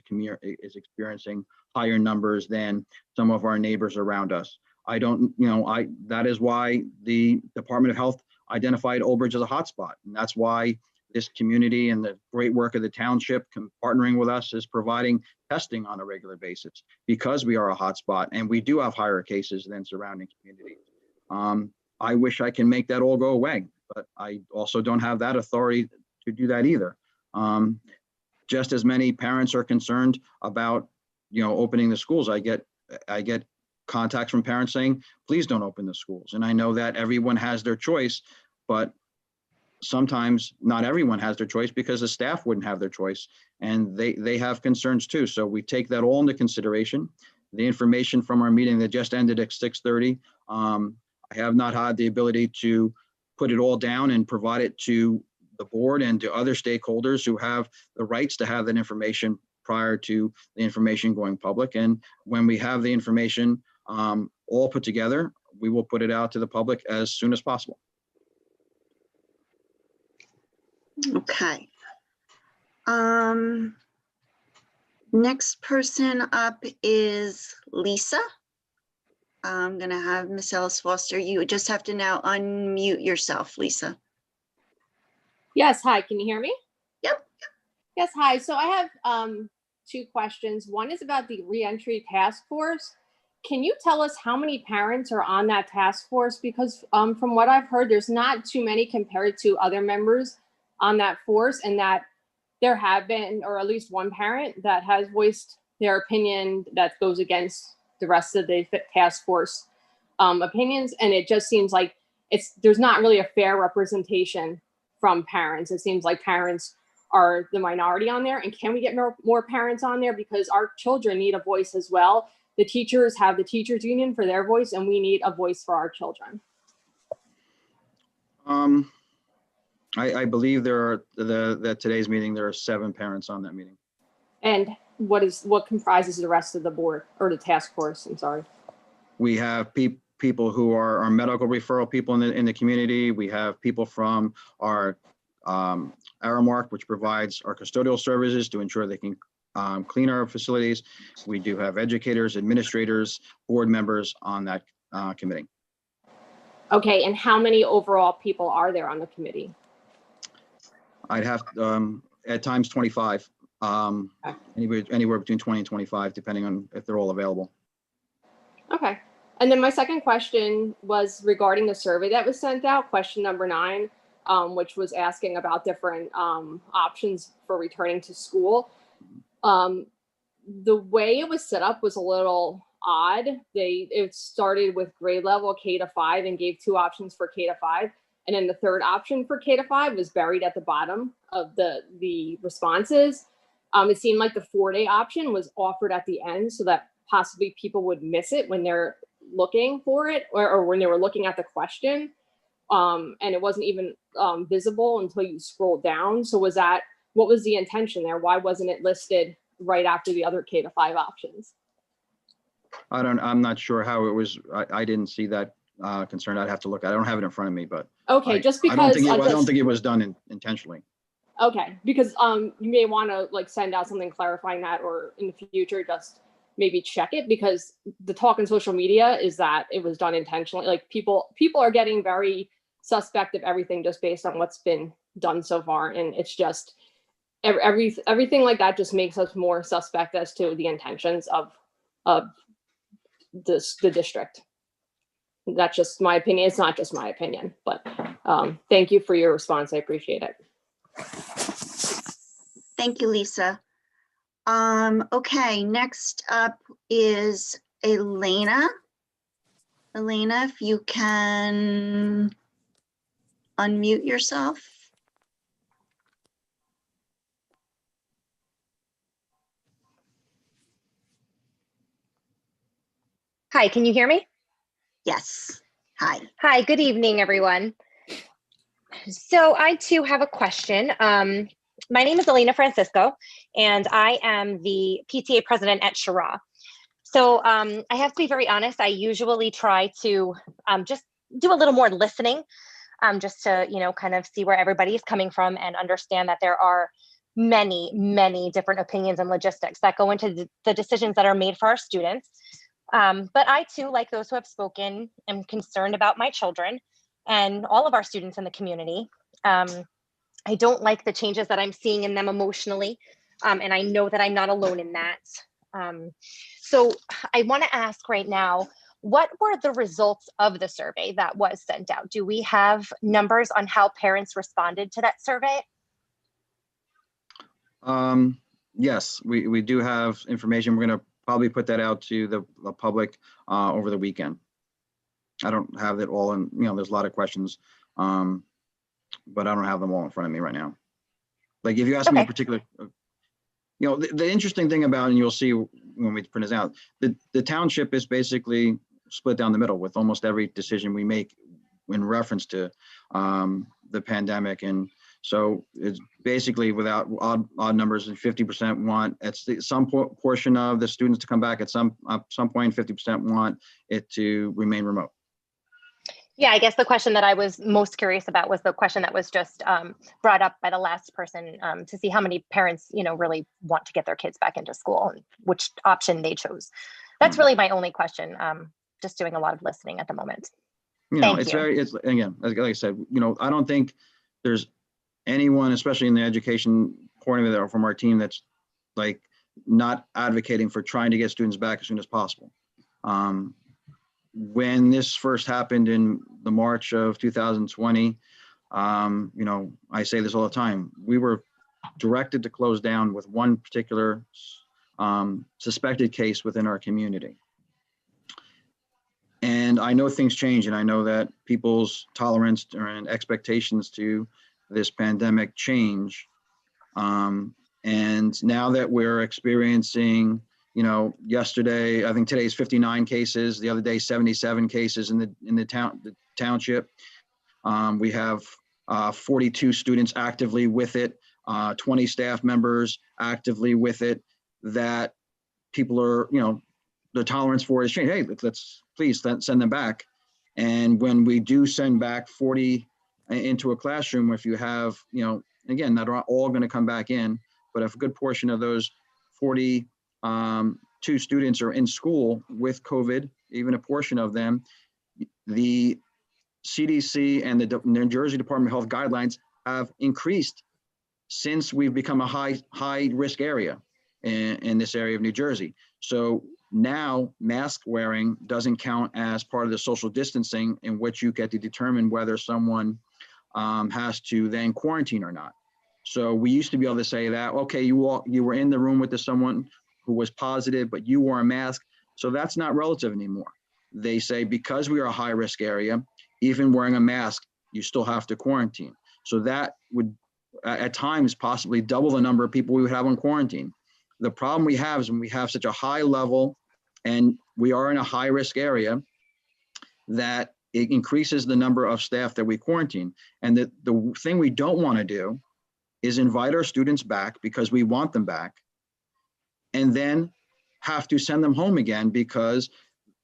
experiencing higher numbers than some of our neighbors around us. That is why the Department of Health identified Old Bridge as a hotspot. And that's why this community and the great work of the township partnering with us is providing testing on a regular basis, because we are a hotspot and we do have higher cases than surrounding communities. I wish I can make that all go away, but I also don't have that authority to do that either. Just as many parents are concerned about, opening the schools, I get contacts from parents saying, please don't open the schools. And I know that everyone has their choice, but sometimes not everyone has their choice, because the staff wouldn't have their choice, and they have concerns too. So we take that all into consideration. The information from our meeting that just ended at 6:30, I have not had the ability to put it all down and provide it to the board and to other stakeholders who have the rights to have that information prior to the information going public. And when we have the information all put together, we will put it out to the public as soon as possible. Okay. Next person up is Lisa. I'm gonna have Miss Ellis Foster. You just have to now unmute yourself, Lisa. Yes, hi, can you hear me? Yep. Yes, hi. So I have 2 questions. One is about the reentry task force. can you tell us how many parents are on that task force? Because from what I've heard, there's not too many compared to other members on that force, and that there have been, or at least one parent that has voiced their opinion that goes against the rest of the task force opinions. And it just seems like there's not really a fair representation from parents. It seems like parents are the minority on there. And can we get more parents on there? Because our children need a voice as well. The teachers have the teachers union for their voice, and we need a voice for our children. I believe that today's meeting, there are 7 parents on that meeting. And what comprises the rest of the board or the task force? I'm sorry. We have people who are our medical referral people in the community. We have people from our Aramark, which provides our custodial services to ensure they can clean our facilities. We do have educators, administrators, board members on that committee. Okay, and how many overall people are there on the committee? I'd have at times 25, anywhere between 20 and 25, depending on if they're all available. Okay. And then my second question was regarding the survey that was sent out, question number 9, which was asking about different options for returning to school. The way it was set up was a little odd. It started with grade level K to 5 and gave 2 options for K to 5. And then the third option for K to 5 was buried at the bottom of the responses. It seemed like the 4-day option was offered at the end so that possibly people would miss it when they're looking for it or when they were looking at the question. And it wasn't even visible until you scroll down. So what was the intention there? Why wasn't it listed right after the other K to 5 options? I'm not sure how it was. I didn't see that concern. I'd have to look. I don't have it in front of me, but okay, just because I don't think it was done intentionally. Okay, because you may want to send out something clarifying that, or in the future just maybe check it, because the talk on social media is that it was done intentionally. Like people are getting very suspect of everything just based on what's been done so far, and it's just everything like that just makes us more suspect as to the intentions of the district. That's just my opinion. It's not just my opinion, but thank you for your response. I appreciate it. Thank you, Lisa. Okay, next up is Elena. Elena, if you can unmute yourself. Hi, can you hear me? Yes. Hi. Hi, good evening, everyone. So I too have a question. My name is Elena Francisco, and I am the PTA president at Shira. So I have to be very honest, I usually try to just do a little more listening, just to, kind of see where everybody's coming from and understand that there are many, many different opinions and logistics that go into the decisions that are made for our students. But I too, like those who have spoken, am concerned about my children and all of our students in the community. I don't like the changes that I'm seeing in them emotionally, and I know that I'm not alone in that. So I want to ask right now, what were the results of the survey that was sent out? Do we have numbers on how parents responded to that survey? Yes, we do have information. We're going to probably put that out to the public over the weekend. I don't have it all in, there's a lot of questions, but I don't have them all in front of me right now. Like if you ask me a particular, the interesting thing about, and you'll see when we print this out, the township is basically split down the middle with almost every decision we make in reference to the pandemic. And so it's basically without odd numbers, and 50% want some portion of the students to come back at some point, 50% want it to remain remote. Yeah, I guess the question that I was most curious about was the question that was just brought up by the last person, to see how many parents, really want to get their kids back into school and which option they chose. That's really my only question. Just doing a lot of listening at the moment. It's again, like I said, I don't think there's anyone, especially in the education point of it, or from our team, that's like not advocating for trying to get students back as soon as possible. When this first happened in the March of 2020, I say this all the time, we were directed to close down with one particular suspected case within our community. And I know things change, and I know that people's tolerance and expectations to this pandemic change. And now that we're experiencing, yesterday, I think today's 59 cases, the other day 77 cases in the township. We have 42 students actively with it, 20 staff members actively with it, that people are, the tolerance for is changing. Hey, let's please send them back. And when we do send back 40 into a classroom, if you have, again, not all going to come back in, but if a good portion of those 42 students are in school with COVID, even a portion of them, the CDC and the New Jersey Department of Health guidelines have increased since we've become a high risk area in this area of New Jersey. So now mask wearing doesn't count as part of the social distancing, in which you get to determine whether someone has to then quarantine or not. So we used to be able to say that, okay, you were in the room with someone who was positive, but you wore a mask. So that's not relative anymore. They say, because we are a high risk area, even wearing a mask, you still have to quarantine. So that would at times possibly double the number of people we would have on quarantine. The problem we have is when we have such a high level and we are in a high risk area, that it increases the number of staff that we quarantine. And the thing we don't want to do is invite our students back because we want them back, and then have to send them home again because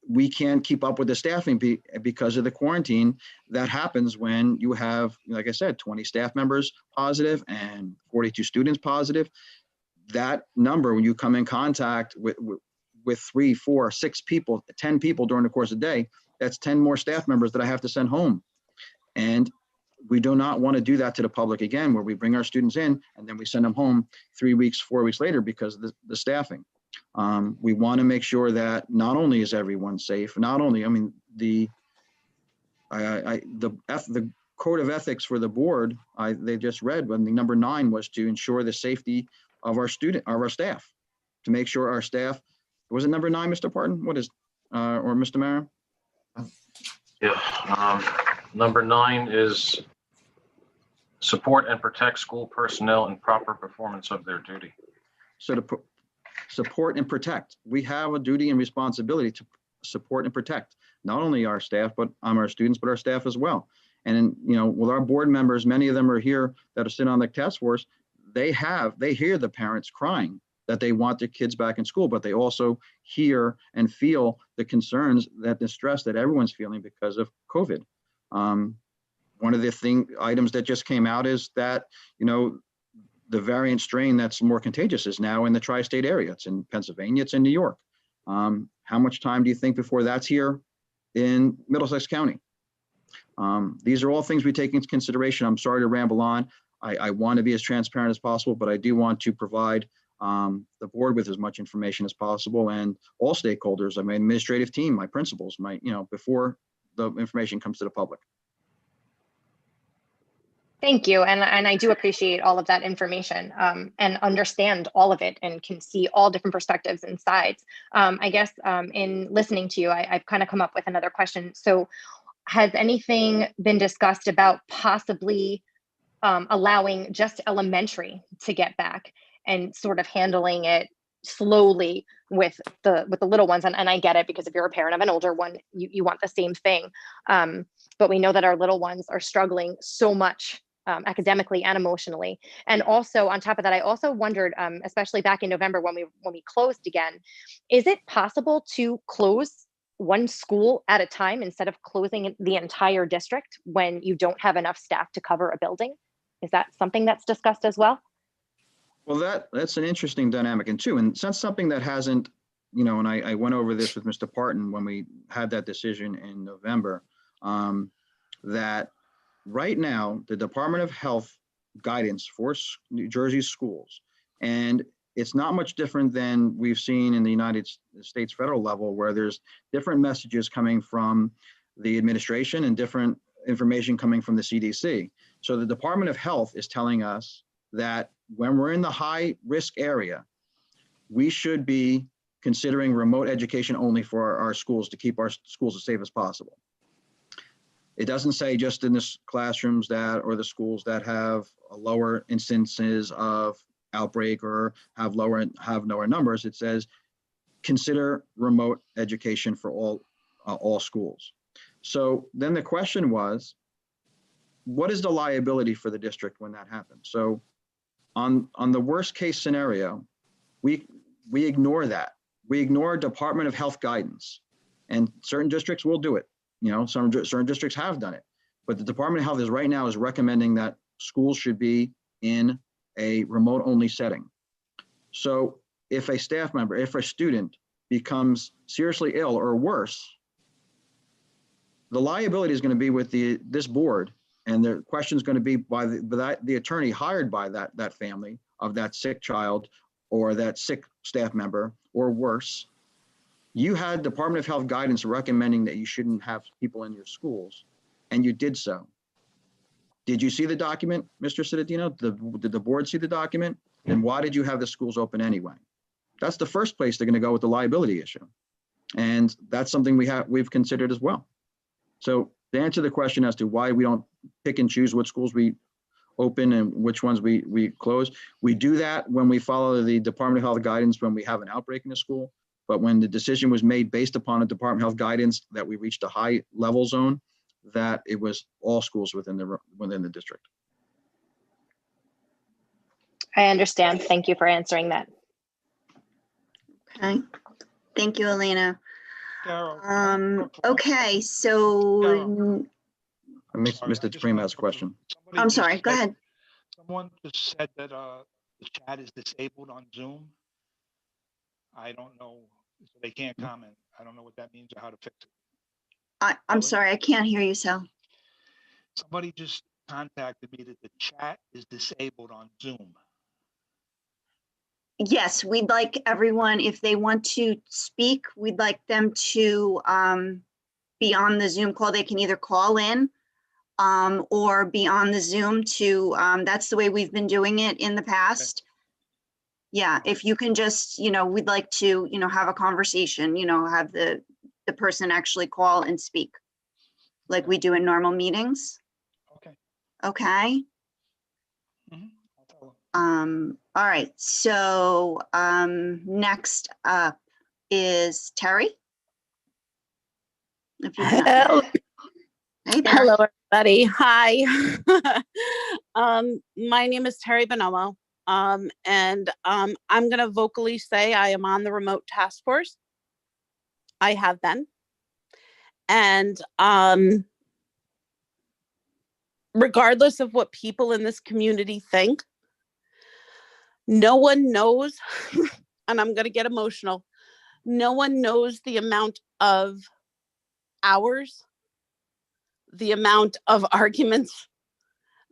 we can't keep up with the staffing because of the quarantine that happens when you have, like I said, 20 staff members positive and 42 students positive. That number, when you come in contact with 3, 4, 6 people, 10 people during the course of the day, that's 10 more staff members that I have to send home. And we do not want to do that to the public again, where we bring our students in and then we send them home 3 weeks, 4 weeks later because of the staffing. We want to make sure that not only is everyone safe, not only, I mean, the code of ethics for the board, they just read when the number 9 was to ensure the safety of our staff, to make sure our staff, was it number 9, Mr. Parton? What is, or Mr. Mara? Yeah, number 9 is support and protect school personnel in proper performance of their duty. So to support and protect, we have a duty and responsibility to support and protect not only our staff, but our students, but our staff as well. And with our board members, many of them are here that are sitting on the task force. They hear the parents crying that they want their kids back in school, but they also hear and feel the concerns, that the stress that everyone's feeling because of COVID. One of the items that just came out is that, the variant strain that's more contagious is now in the tri-state area. It's in Pennsylvania, it's in New York. How much time do you think before that's here in Middlesex County? These are all things we take into consideration. I'm sorry to ramble on. I want to be as transparent as possible, but I do want to provide the board with as much information as possible, and all stakeholders, my administrative team, my principals, before the information comes to the public. Thank you. And I do appreciate all of that information and understand all of it and can see all different perspectives and sides. I guess in listening to you, I've kind of come up with another question. So has anything been discussed about possibly allowing just elementary to get back and sort of handling it slowly with the little ones? And I get it, because if you're a parent of an older one, you want the same thing. But we know that our little ones are struggling so much academically and emotionally. And also on top of that, I also wondered, especially back in November when we closed again, is it possible to close one school at a time instead of closing the entire district when you don't have enough staff to cover a building? Is that something that's discussed as well? Well, that's an interesting dynamic, and since something that hasn't, and I went over this with Mr. Parton when we had that decision in November, that right now the Department of Health guidance for New Jersey schools, and it's not much different than we've seen in the United States federal level, where there's different messages coming from the administration and different information coming from the CDC. So the Department of Health is telling us that when we're in the high risk area, we should be considering remote education only for our schools to keep our schools as safe as possible. It doesn't say just in the classrooms that, or the schools that have lower instances of outbreak or have lower numbers. It says consider remote education for all schools. So then the question was, what is the liability for the district when that happens? So on the worst case scenario, we ignore that. We ignore Department of Health guidance, and certain districts will do it. You know, certain districts have done it, but the Department of Health is right now recommending that schools should be in a remote only setting. So if a staff member, if a student becomes seriously ill or worse, the liability is going to be with this board, and the question is going to be by the attorney hired by that family of that sick child or that sick staff member, or worse. You had Department of Health guidance recommending that you shouldn't have people in your schools, and you did so. Did you see the document, Mr. Cittadino? Did the board see the document? And why did you have the schools open anyway? That's the first place they're going to go with the liability issue. And that's something we've considered as well. So to answer the question as to why we don't pick and choose what schools we open and which ones we close, we do that when we follow the Department of Health guidance when we have an outbreak in a school. But when the decision was made based upon a Department of Health guidance that we reached a high level zone, that it was all schools within the district. I understand. Thank you for answering that. Okay, thank you, Elena. Carol, Okay, so, Carol. Mr. DePrima has a question. I'm sorry, go ahead. Someone just said that the chat is disabled on Zoom. I don't know, so they can't comment. I don't know what that means or how to fix it. I'm sorry, I can't hear you, Sal. Somebody just contacted me that the chat is disabled on Zoom. Yes, we'd like everyone, if they want to speak, we'd like them to be on the Zoom call. They can either call in or be on the Zoom to, that's the way we've been doing it in the past. Yeah, if you can just, we'd like to, have a conversation, have the person actually call and speak like we do in normal meetings. Okay. Okay. All right, so next up is Terry. If you can. Hello. Hey there. Hello, everybody. Hi. My name is Terry Bonomo, and I'm going to vocally say I am on the remote task force. I have been. And regardless of what people in this community think, no one knows, and I'm going to get emotional, no one knows the amount of hours, the amount of arguments,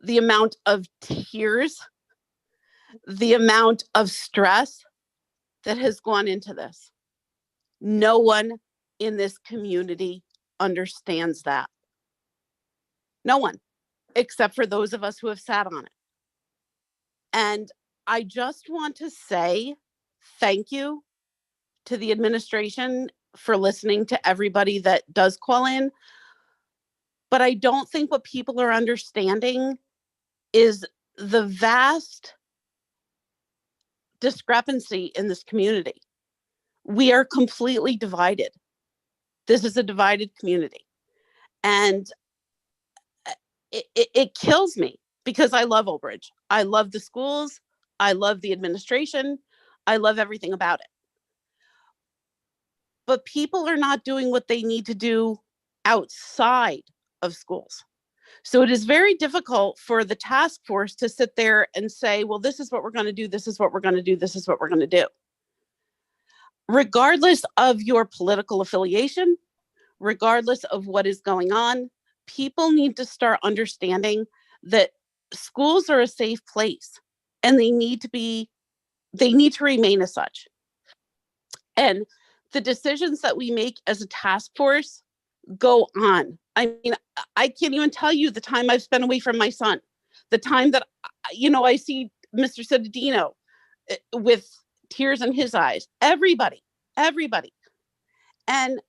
the amount of tears, the amount of stress that has gone into this. No one in this community understands that. No one, except for those of us who have sat on it. And I just want to say thank you to the administration for listening to everybody that does call in. But I don't think what people are understanding is the vast discrepancy in this community. We are completely divided. This is a divided community. And it kills me because I love Old Bridge. I love the schools. I love the administration. I love everything about it. But people are not doing what they need to do outside of schools. So it is very difficult for the task force to sit there and say, well, this is what we're going to do. This is what we're going to do. This is what we're going to do. Regardless of your political affiliation, regardless of what is going on, people need to start understanding that schools are a safe place and they need to be they need to remain as such. And the decisions that we make as a task force go on. I mean, I can't even tell you the time I've spent away from my son, the time that, I see Mr. Cittadino with tears in his eyes, everybody. And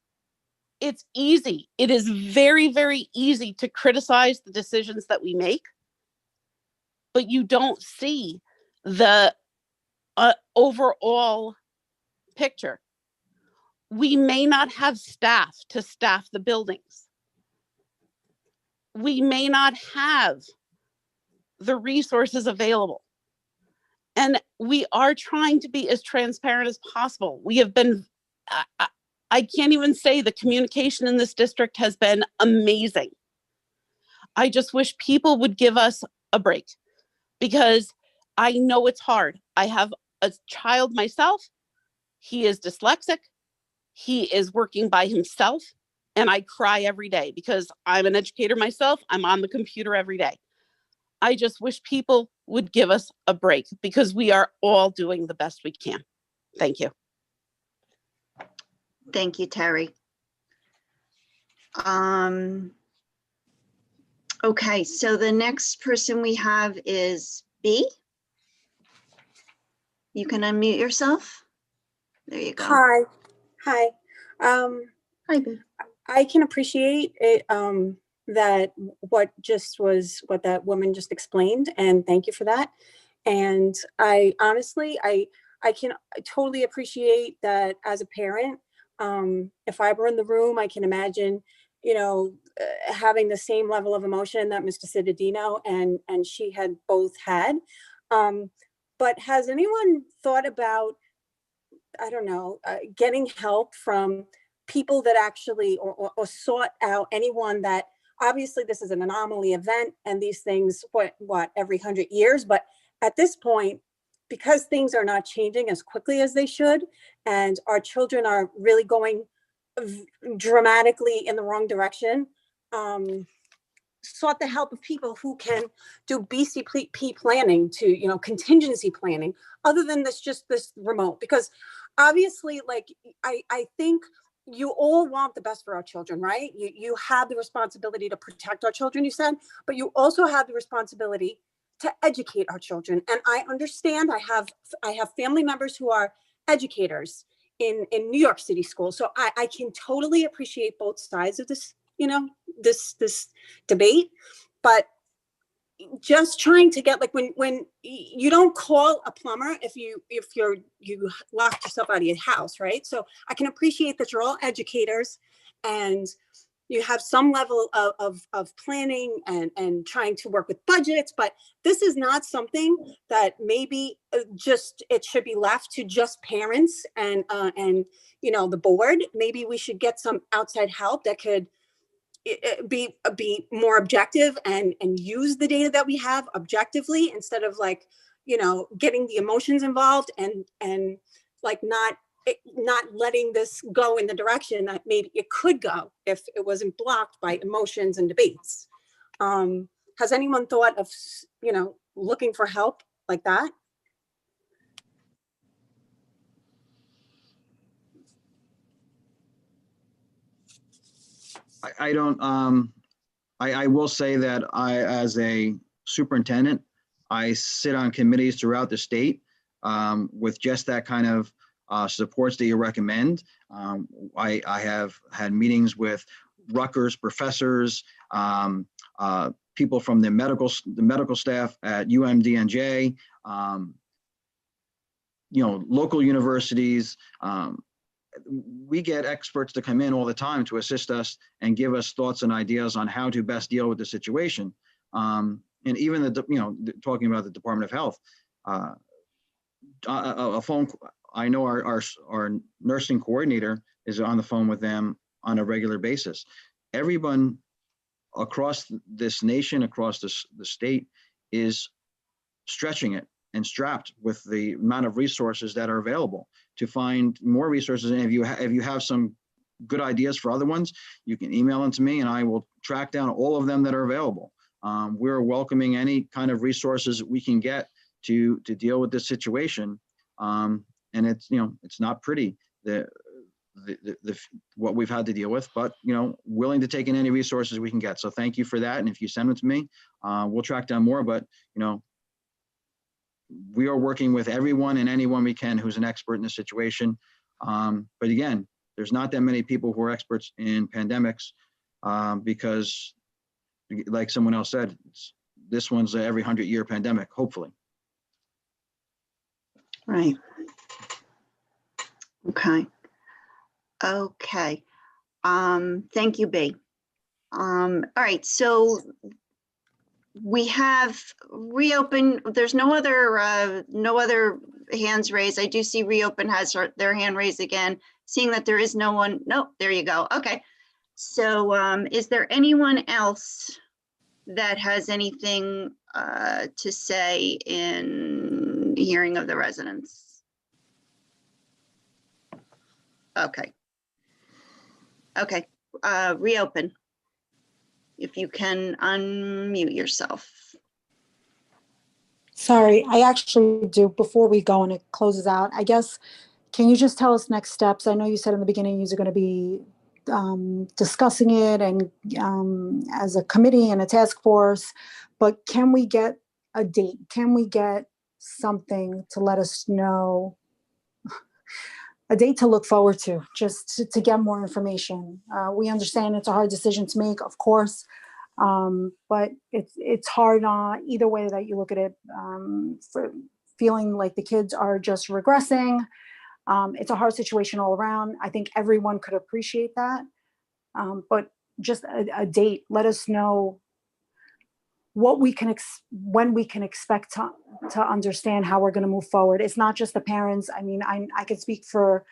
it's easy. It is very, very easy to criticize the decisions that we make, but you don't see the overall picture. We may not have staff to staff the buildings. We may not have the resources available. And we are trying to be as transparent as possible. We have been, I can't even say the communication in this district has been amazing. I just wish people would give us a break because I know it's hard. I have a child myself. He is dyslexic. He is working by himself. And I cry every day because I'm an educator myself. I'm on the computer every day. I just wish people would give us a break because we are all doing the best we can. Thank you. Thank you, Terry. Okay, so the next person we have is B. You can unmute yourself. There you go. Hi. Hi, B. I can appreciate it, that what that woman just explained, and thank you for that. And I honestly, I can totally appreciate that as a parent. If I were in the room, I can imagine, having the same level of emotion that Mr. Cittadino and she had both had. But has anyone thought about, I don't know, getting help from people that actually, or sought out anyone that, obviously this is an anomaly event and these things, every 100 years, but at this point, because things are not changing as quickly as they should, and our children are really going dramatically in the wrong direction, sought the help of people who can do BCP planning to, contingency planning, other than this remote, because obviously, like, I think you all want the best for our children, right? You have the responsibility to protect our children, you said, but you also have the responsibility to educate our children. And I understand, I have family members who are educators in New York City schools. So I can totally appreciate both sides of this, this debate, but just trying to get, like, when you don't call a plumber if you locked yourself out of your house, right? So I can appreciate that you're all educators and you have some level of planning and trying to work with budgets, but this is not something that maybe it should be left to just parents and the board. Maybe we should get some outside help that could be more objective and use the data that we have objectively, instead of, like, getting the emotions involved and like not letting this go in the direction that maybe it could go if it wasn't blocked by emotions and debates. Has anyone thought of, looking for help like that? I don't, I will say that as a superintendent, I sit on committees throughout the state with just that kind of supports that you recommend. I have had meetings with Rutgers professors, people from the medical staff at UMDNJ, local universities. We get experts to come in all the time to assist us and give us thoughts and ideas on how to best deal with the situation. And even talking about the Department of Health, a phone. I know our nursing coordinator is on the phone with them on a regular basis. Everyone across this nation, across the state, is stretching it and strapped with the amount of resources that are available to find more resources. And if you have some good ideas for other ones, you can email them to me and I will track down all of them that are available. We're welcoming any kind of resources we can get to deal with this situation. And it's, it's not pretty, what we've had to deal with, but, willing to take in any resources we can get. So thank you for that. And if you send them to me, we'll track down more, but, we are working with everyone and anyone we can who's an expert in this situation. But again, there's not that many people who are experts in pandemics, because like someone else said, this one's every 100-year pandemic, hopefully. Right. Okay. Okay. Thank you, B. All right, so we have reopen. There's no other hands raised. I do see reopen has their hand raised again. Seeing that there is no one. Nope, there you go. Okay. So is there anyone else that has anything to say in hearing of the residents? Okay. Okay, reopen. If you can unmute yourself. Sorry, I actually do, before we go and it closes out, I guess, can you just tell us next steps? I know you said in the beginning you're going to be discussing it and as a committee and a task force, but can we get a date? Can we get something to let us know, a date to look forward to, just to get more information? We understand it's a hard decision to make, of course, but it's hard either way that you look at it, for feeling like the kids are just regressing. It's a hard situation all around. I think everyone could appreciate that, but just a date. Let us know what we can when we can expect to understand how we're going to move forward. It's not just the parents. I mean, I could speak for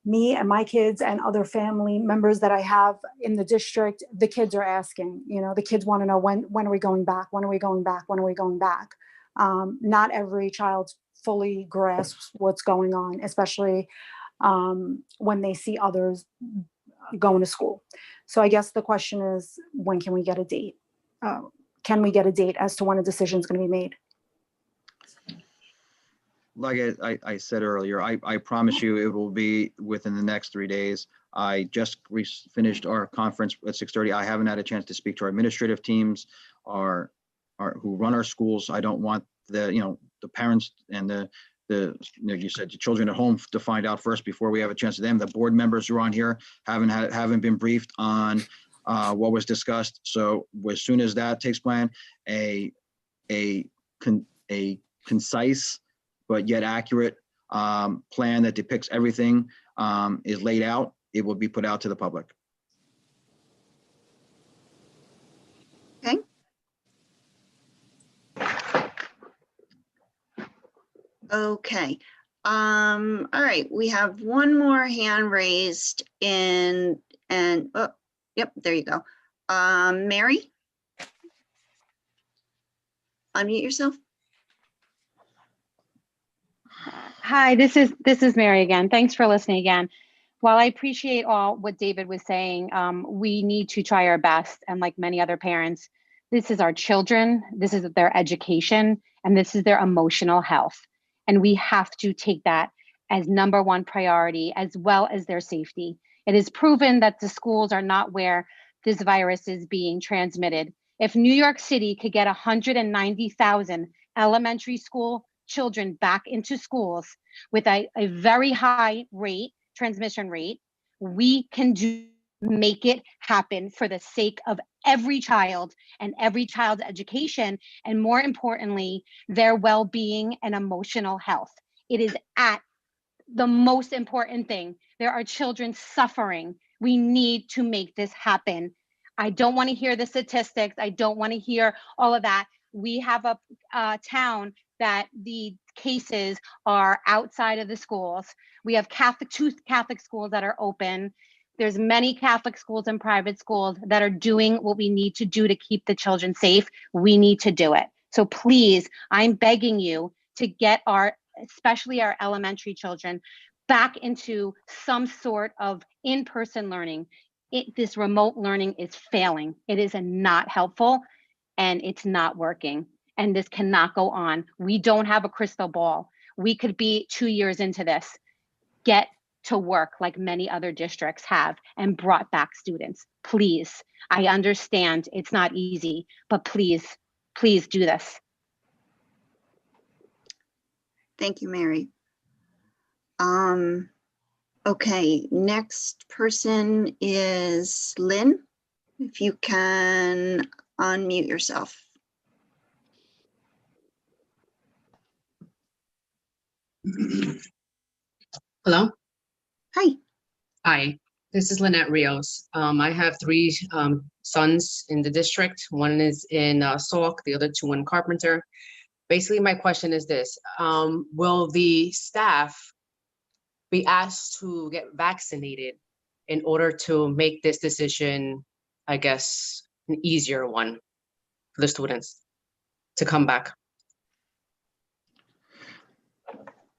me and my kids and other family members that I have in the district. The kids are asking, the kids want to know when are we going back? When are we going back? When are we going back? Not every child fully grasps what's going on, especially when they see others going to school. So I guess the question is, when can we get a date? Can we get a date as to when a decision is going to be made? Like I said earlier, I promise you it will be within the next 3 days. I just finished our conference at 6:30. I haven't had a chance to speak to our administrative teams, who run our schools. I don't want the parents and you said the children at home to find out first before we have a chance to them. The board members who are on here haven't been briefed on what was discussed. So as soon as that takes place, a concise but yet accurate plan that depicts everything is laid out, it will be put out to the public. Okay. Okay. All right, we have one more hand raised and oh, yep, there you go. Mary, unmute yourself. Hi, this is Mary again. Thanks for listening again. While I appreciate all what David was saying, we need to try our best. And like many other parents, this is our children, this is their education, and this is their emotional health. And we have to take that as #1 priority, as well as their safety. It is proven that the schools are not where this virus is being transmitted. If New York City could get 190,000 elementary school children back into schools with a very high transmission rate, we can make it happen for the sake of every child and every child's education, and more importantly, their well-being and emotional health. It is at the most important thing. There are children suffering. We need to make this happen. I don't want to hear the statistics. I don't want to hear all of that. We have a town that the cases are outside of the schools. We have two Catholic schools that are open. There's many Catholic schools and private schools that are doing what we need to do to keep the children safe. We need to do it. So please, I'm begging you to get especially our elementary children, back into some sort of in-person learning. This remote learning is failing. It is not helpful and it's not working. And this cannot go on. We don't have a crystal ball. We could be 2 years into this. Get to work like many other districts have and brought back students. Please, I understand it's not easy, but please, please do this. Thank you, Mary. Okay, next person is Lynn. If you can unmute yourself. Hello. Hi. Hi, this is Lynette Rios. I have three sons in the district. One is in Sauk, the other two in Carpenter. Basically, my question is this. Will the staff be asked to get vaccinated in order to make this decision, I guess, an easier one for the students to come back?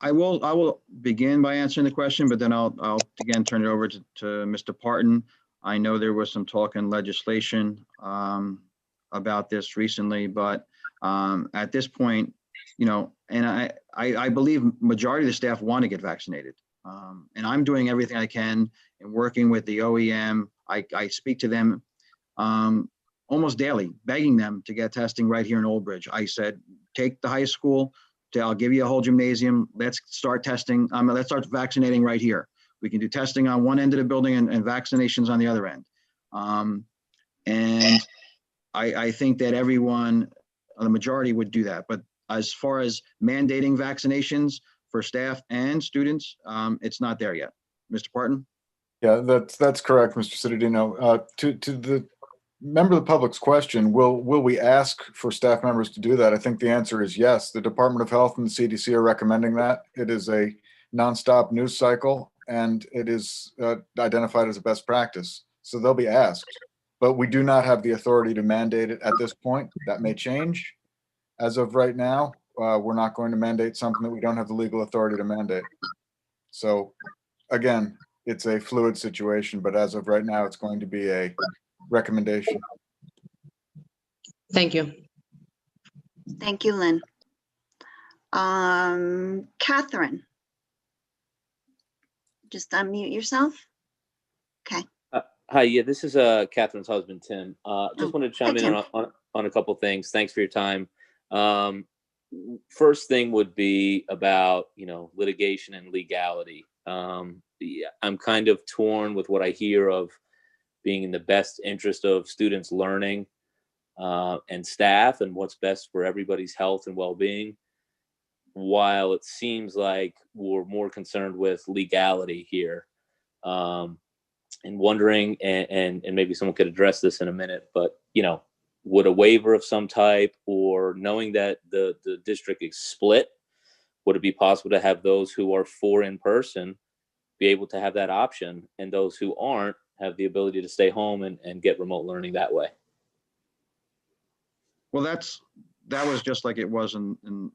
I will begin by answering the question, but then I'll again turn it over to Mr. Parton. I know there was some talk in legislation about this recently, but at this point, and I believe majority of the staff want to get vaccinated. And I'm doing everything I can and working with the OEM. I speak to them almost daily, begging them to get testing right here in Old Bridge. I said, take the high school. I'll give you a whole gymnasium. Let's start testing. Let's start vaccinating right here. We can do testing on one end of the building and vaccinations on the other end. And I think that everyone, the majority would do that. But as far as mandating vaccinations for staff and students, it's not there yet. Mr. Parton? Yeah, that's correct, Mr. Cittadino. To the member of the public's question, will we ask for staff members to do that? I think the answer is yes. The Department of Health and the CDC are recommending that. It is a nonstop news cycle, and it is identified as a best practice. So they'll be asked, but we do not have the authority to mandate it at this point. That may change. As of right now, we're not going to mandate something that we don't have the legal authority to mandate. So again, it's a fluid situation, but as of right now, it's going to be a recommendation. Thank you. Thank you, Lynn. Catherine, just unmute yourself. Okay. Hi, yeah, this is Catherine's husband, Tim. Just wanted to chime in on a couple of things. Thanks for your time. First thing would be about, litigation and legality. I'm kind of torn with what I hear of being in the best interest of students learning and staff and what's best for everybody's health and well-being, while it seems like we're more concerned with legality here. And wondering, and maybe someone could address this in a minute, but, would a waiver of some type, or knowing that the district is split, would it be possible to have those who are for in-person be able to have that option, and those who aren't have the ability to stay home and get remote learning that way? Well, that was just like it was in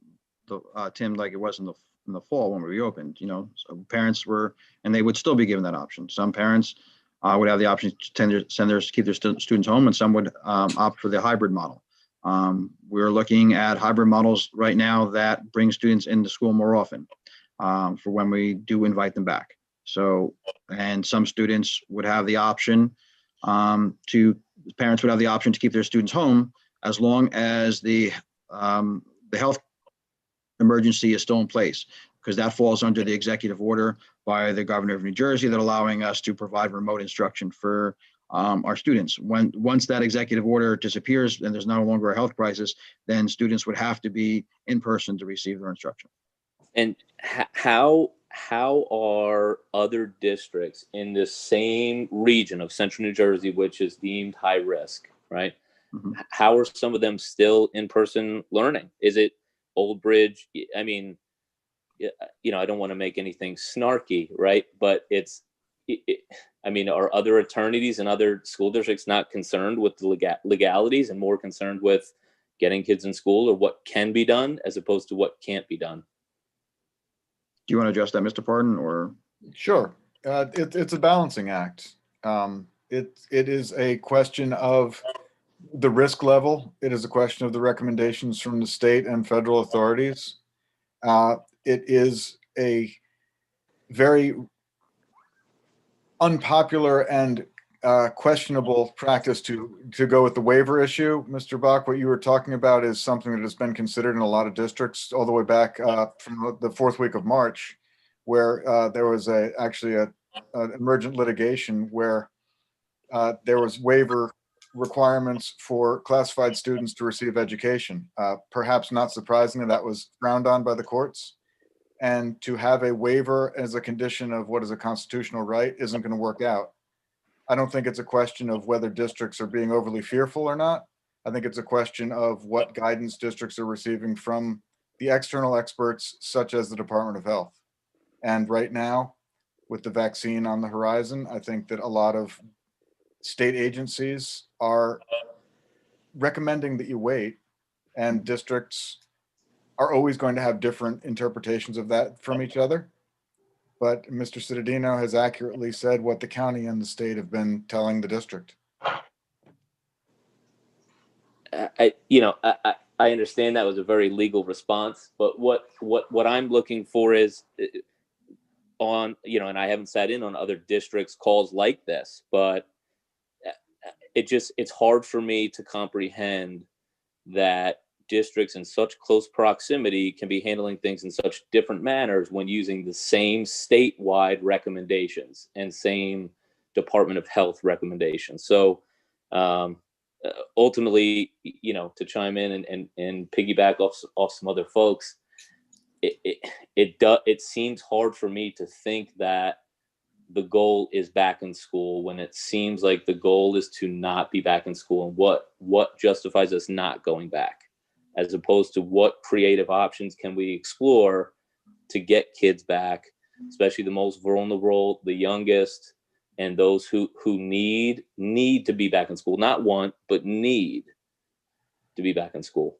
the Tim, like it was in the fall when we reopened. So parents were, and they would still be given that option. Some parents would have the option to keep their students home, and some would opt for the hybrid model. We're looking at hybrid models right now that bring students into school more often for when we do invite them back. So, and some students would have the option parents would have the option to keep their students home as long as the health emergency is still in place, because that falls under the executive order by the governor of New Jersey that allowing us to provide remote instruction for our students. Once that executive order disappears and there's no longer a health crisis, then students would have to be in person to receive their instruction. And how are other districts in the same region of central New Jersey, which is deemed high risk, right? Mm-hmm. How are some of them still in-person learning? Is it Old Bridge? I mean, I don't want to make anything snarky, right? But are other attorneys and other school districts not concerned with the legalities and more concerned with getting kids in school, or what can be done as opposed to what can't be done? Do you want to address that, Mr. Parton, or? Sure. It's a balancing act. It is a question of the risk level. It is a question of the recommendations from the state and federal authorities. it is a very unpopular and questionable practice to go with the waiver issue. Mr. Bach, what you were talking about is something that has been considered in a lot of districts all the way back from the fourth week of March, where there was actually an emergent litigation where there was waiver requirements for classified students to receive education. Perhaps not surprisingly, that was frowned on by the courts. And to have a waiver as a condition of what is a constitutional right isn't going to work out. I don't think it's a question of whether districts are being overly fearful or not. I think it's a question of what guidance districts are receiving from the external experts, such as the Department of Health. And right now, with the vaccine on the horizon, I think that a lot of state agencies are recommending that you wait, and districts are always going to have different interpretations of that from each other. But Mr. Cittadino has accurately said what the county and the state have been telling the district. I understand that was a very legal response, but what I'm looking for is on, and I haven't sat in on other districts' calls like this, but it's hard for me to comprehend that districts in such close proximity can be handling things in such different manners when using the same statewide recommendations and same Department of Health recommendations. So ultimately, to chime in and piggyback off some other folks, it seems hard for me to think that the goal is back in school when it seems like the goal is to not be back in school, and what justifies us not going back, as opposed to what creative options can we explore to get kids back, especially the most vulnerable, the youngest, and those who need to be back in school, not want, but need to be back in school.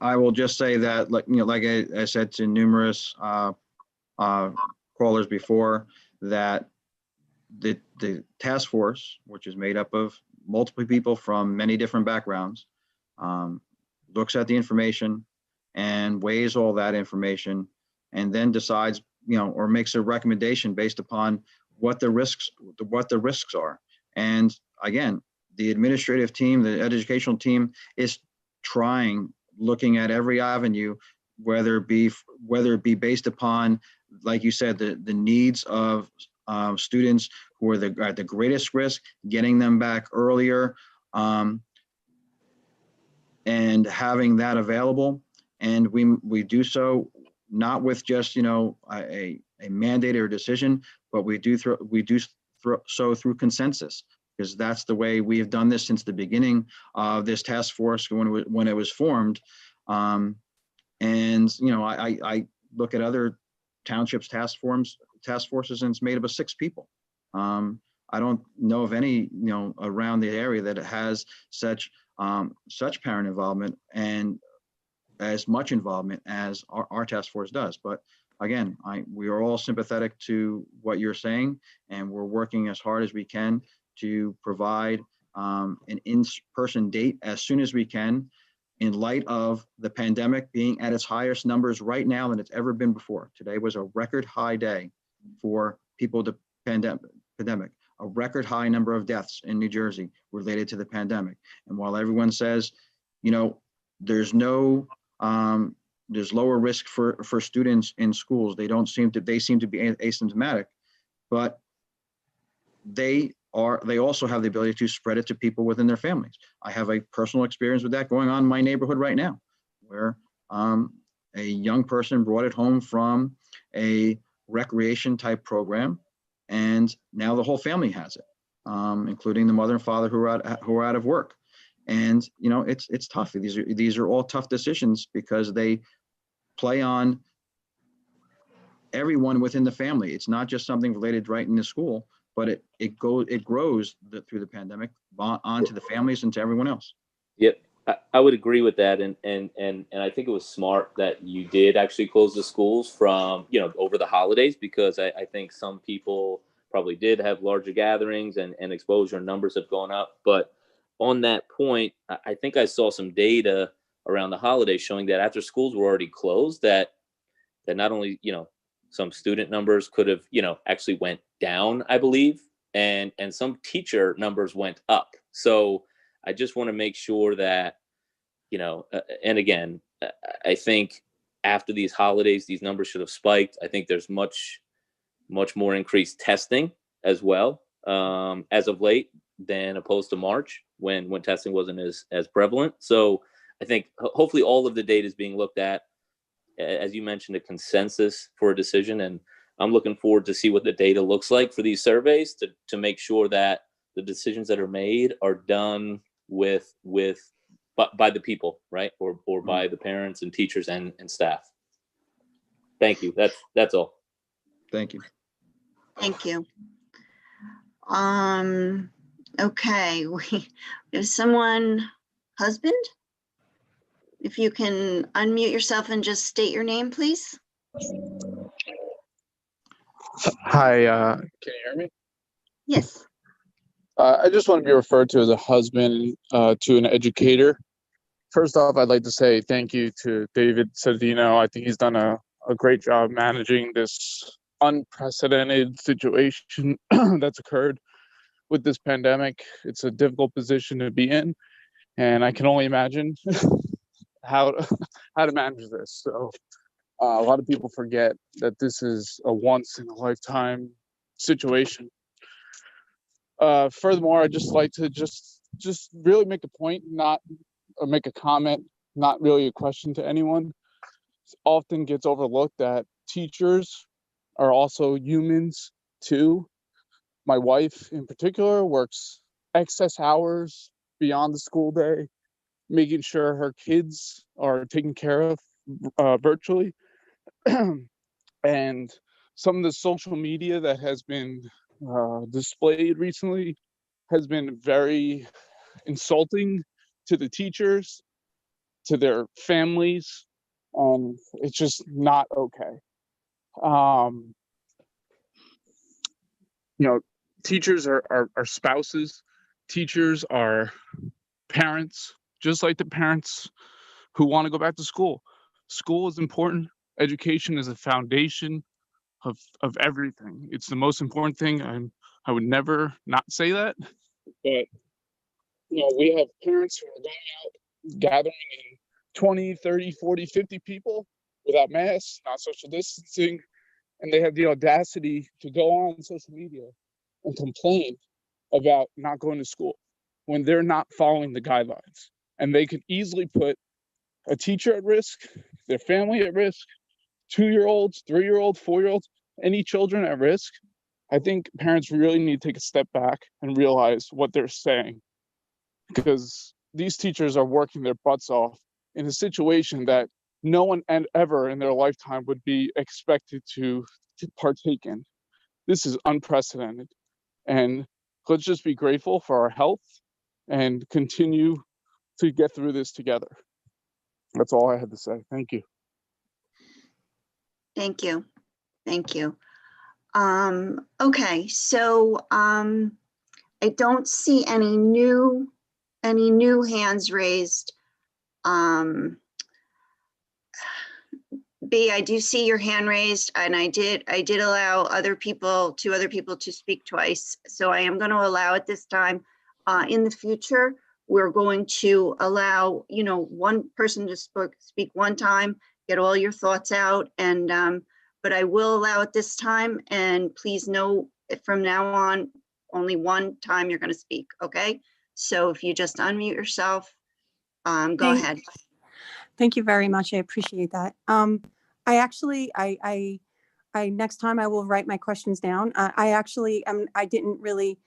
I will just say that, like I said to numerous callers before, that the task force, which is made up of multiple people from many different backgrounds, looks at the information and weighs all that information, and then decides, or makes a recommendation based upon what the risks are. And again, the administrative team, the educational team is looking at every avenue, whether it be based upon, like you said, the needs of students who are at the greatest risk, getting them back earlier, and having that available. And we do so not with just a mandate or decision, but we do so through consensus, because that's the way we have done this since the beginning of this task force when it was formed. And I look at other townships task forces, and it's made up of 6 people. I don't know of any around the area that has such parent involvement and as much involvement as our task force does. But again, we are all sympathetic to what you're saying, and we're working as hard as we can to provide an in-person date as soon as we can, in light of the pandemic being at its highest numbers right now than it's ever been before. Today was a record high day for people to pandemic, a record high number of deaths in New Jersey related to the pandemic. And while everyone says, there's lower risk for students in schools, they seem to be asymptomatic, but they also have the ability to spread it to people within their families. I have a personal experience with that going on in my neighborhood right now, where a young person brought it home from a recreation type program, and now the whole family has it, including the mother and father who are out of work. And it's tough. These are all tough decisions, because they play on everyone within the family. It's not just something related right in the school, but it grows through the pandemic onto the families and to everyone else. Yep, I would agree with that, and I think it was smart that you did actually close the schools from over the holidays, because I think some people probably did have larger gatherings and exposure numbers have gone up. But on that point, I think I saw some data around the holidays showing that after schools were already closed, that not only, some student numbers could have, actually went down, I believe, and some teacher numbers went up. So I just want to make sure that, and again, I think after these holidays, these numbers should have spiked. I think there's much more increased testing as well, as of late, than opposed to March when testing wasn't as prevalent. So I think hopefully all of the data is being looked at, as you mentioned, a consensus for a decision. And I'm looking forward to see what the data looks like for these surveys to make sure that the decisions that are made are done by the people, right? Or by the parents and teachers and staff. Thank you. That's all. Thank you. Thank you. Okay, we have someone, husband? If you can unmute yourself and just state your name, please. Hi, can you hear me? Yes. I just want to be referred to as a husband to an educator. First off, I'd like to say thank you to David Cedino. I think he's done a great job managing this unprecedented situation that's occurred with this pandemic. It's a difficult position to be in, and I can only imagine how to manage this. So a lot of people forget that this is a once in a lifetime situation. Furthermore, I'd just like to just really make a point, or make a comment, not really a question to anyone. It often gets overlooked that teachers are also humans too. My wife in particular works excess hours beyond the school day, making sure her kids are taken care of virtually. And some of the social media that has been displayed recently has been very insulting to the teachers, to their families, and it's just not okay. Teachers are spouses, teachers are parents, just like the parents who want to go back to school. School is important. Education is a foundation of everything. It's the most important thing. I would never not say that, but we have parents who are going out, gathering in 20, 30, 40, 50 people without masks, not social distancing, and they have the audacity to go on social media and complain about not going to school when they're not following the guidelines. And they could easily put a teacher at risk, their family at risk, 2-year-olds, 3-year-olds, 4-year-olds, any children at risk. I think parents really need to take a step back and realize what they're saying, because these teachers are working their butts off in a situation that no one ever in their lifetime would be expected to partake in. This is unprecedented, and let's just be grateful for our health and continue to get through this together. That's all I had to say. Thank you. Thank you. Thank you. Okay, so I don't see any new hands raised. B, I do see your hand raised, and I did allow two other people to speak twice. So I am going to allow it this time. In the future, we're going to allow, one person to speak one time, get all your thoughts out, and but I will allow it this time. And please know from now on, only one time you're going to speak. Okay. So if you just unmute yourself, go ahead. Thank you very much. I appreciate that. I actually, I next time I will write my questions down. I didn't really,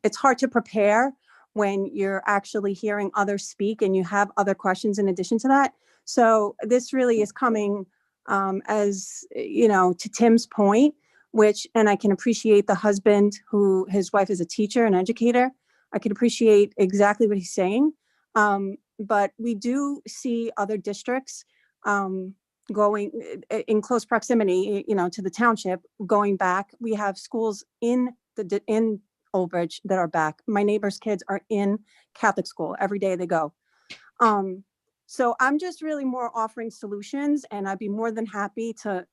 it's hard to prepare when you're actually hearing others speak and you have other questions in addition to that. So this really is coming as, to Tim's point, and I can appreciate the husband who his wife is a teacher and educator. I can appreciate exactly what he's saying. But we do see other districts going in close proximity, to the township, going back. We have schools in Old Bridge that are back. My neighbors' kids are in Catholic school. Every day they go. So I'm just really more offering solutions, and I'd be more than happy to,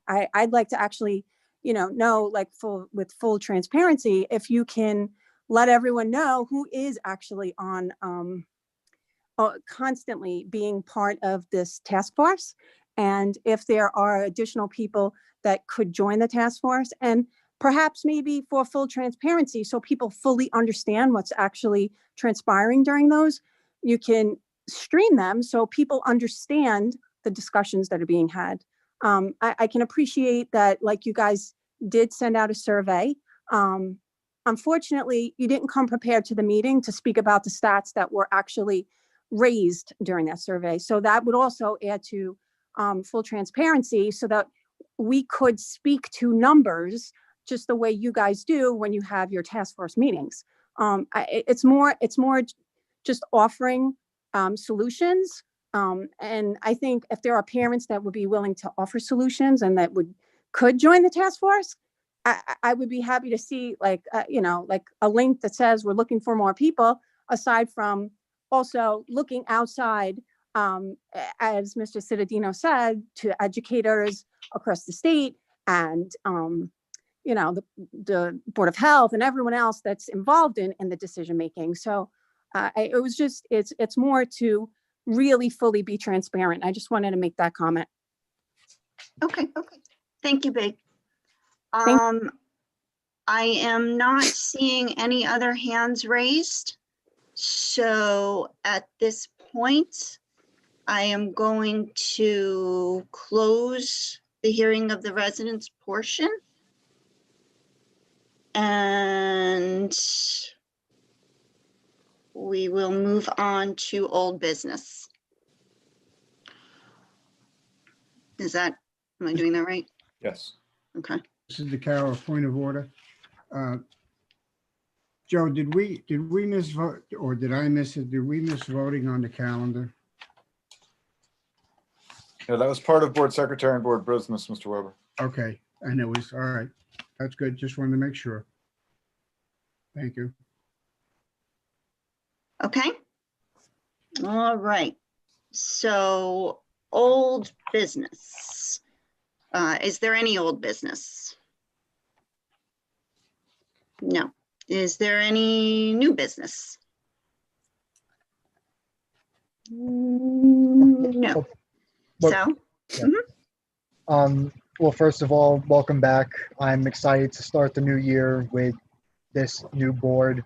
I'd like to actually, know like with full transparency, if you can let everyone know who is actually on, constantly being part of this task force. And if there are additional people that could join the task force, and perhaps maybe for full transparency, so people fully understand what's actually transpiring during those, you can stream them so people understand the discussions that are being had. I can appreciate that, like, you guys did send out a survey. Unfortunately, you didn't come prepared to the meeting to speak about the stats that were actually raised during that survey. So that would also add to full transparency, so that we could speak to numbers just the way you guys do when you have your task force meetings. It's more just offering solutions. And I think if there are parents that would be willing to offer solutions and that could join the task force, I would be happy to see, like, like a link that says we're looking for more people, aside from also looking outside, as Mr. Cittadino said, to educators across the state and, the Board of Health and everyone else that's involved in the decision-making. So it's more to really fully be transparent. I just wanted to make that comment. Okay. Thank you, Big. I am not seeing any other hands raised. So at this point, I am going to close the hearing of the residents portion. And we will move on to old business. Am I doing that right? Yes. Okay. This is the Carroll point of order. Joe, did we miss vote, or did I miss it? Did we miss voting on the calendar? Yeah, that was part of board secretary and board business, Mr. Weber. Okay, and it was, all right. That's good. Just wanted to make sure. Thank you. Okay. All right. So old business. Is there any old business? No. Is there any new business? No. So? Well, first of all, welcome back. I'm excited to start the new year with this new board.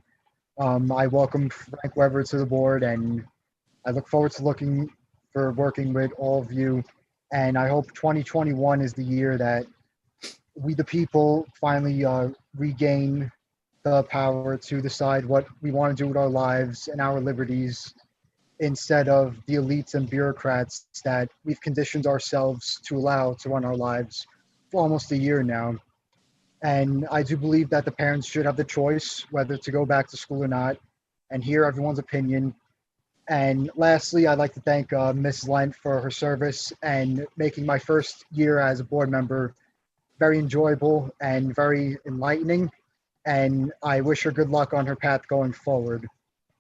I welcome Frank Weber to the board, and I look forward to working with all of you. And I hope 2021 is the year that we, the people, finally regain the power to decide what we want to do with our lives and our liberties, instead of the elites and bureaucrats that we've conditioned ourselves to allow to run our lives for almost a year now. And I do believe that the parents should have the choice whether to go back to school or not, and hear everyone's opinion. And lastly, I'd like to thank Ms. Lent for her service and making my first year as a board member very enjoyable and very enlightening. And I wish her good luck on her path going forward.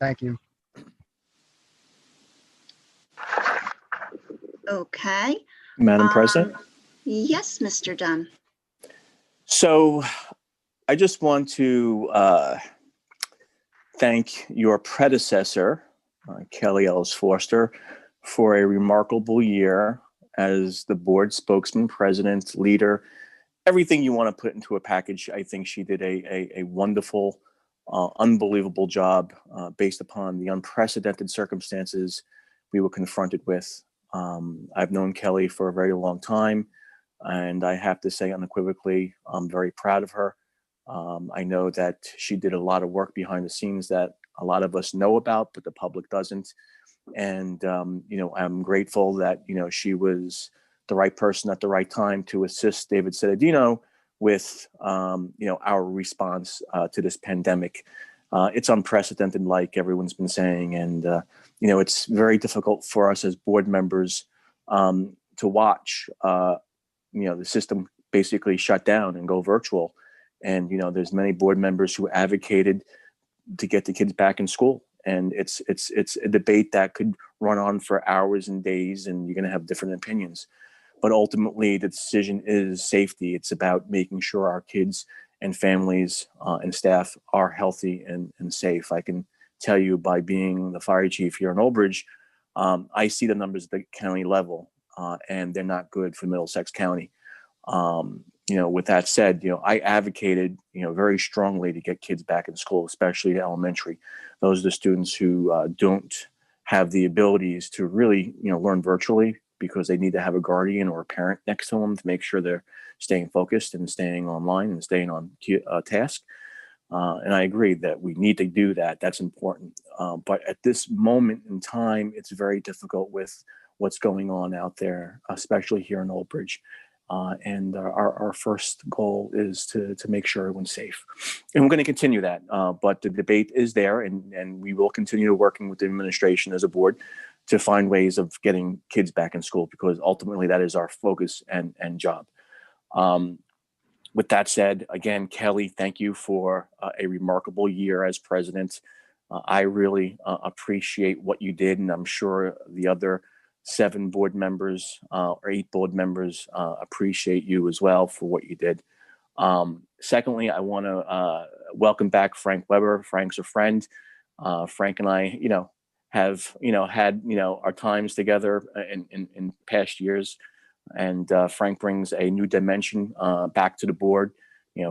Thank you. Okay. Madam President? Yes, Mr. Dunn. So I just want to thank your predecessor, Kelly Ellis Forster, for a remarkable year as the board spokesman, president, leader, everything you want to put into a package. I think she did a wonderful, unbelievable job based upon the unprecedented circumstances we were confronted with. I've known Kelly for a very long time, and I have to say unequivocally, I'm very proud of her. I know that she did a lot of work behind the scenes that a lot of us know about, but the public doesn't. And, I'm grateful that, she was the right person at the right time to assist David Cittadino with, our response to this pandemic. It's unprecedented, like everyone's been saying. And, it's very difficult for us as board members to watch, the system basically shut down and go virtual. And, there's many board members who advocated to get the kids back in school. And it's a debate that could run on for hours and days, and you're going to have different opinions. But ultimately, the decision is safety. It's about making sure our kids and families and staff are healthy and safe. I can tell you, by being the fire chief here in Old Bridge, I see the numbers at the county level, and they're not good for Middlesex County. With that said, I advocated, very strongly to get kids back in school, especially elementary. Those are the students who don't have the abilities to really, learn virtually, because they need to have a guardian or a parent next to them to make sure they're staying focused and staying online and staying on task. And I agree that we need to do that. That's important. But at this moment in time, it's very difficult with what's going on out there, especially here in Old Bridge. And our first goal is to make sure everyone's safe. And we're going to continue that. But the debate is there, and we will continue working with the administration as a board to find ways of getting kids back in school, because ultimately that is our focus and job. With that said, again, Kelly, thank you for a remarkable year as president. I really appreciate what you did, and I'm sure the other 7 board members or 8 board members appreciate you as well for what you did. Secondly, I want to welcome back Frank Weber. Frank's a friend. Frank and I, have had our times together in past years, and Frank brings a new dimension back to the board.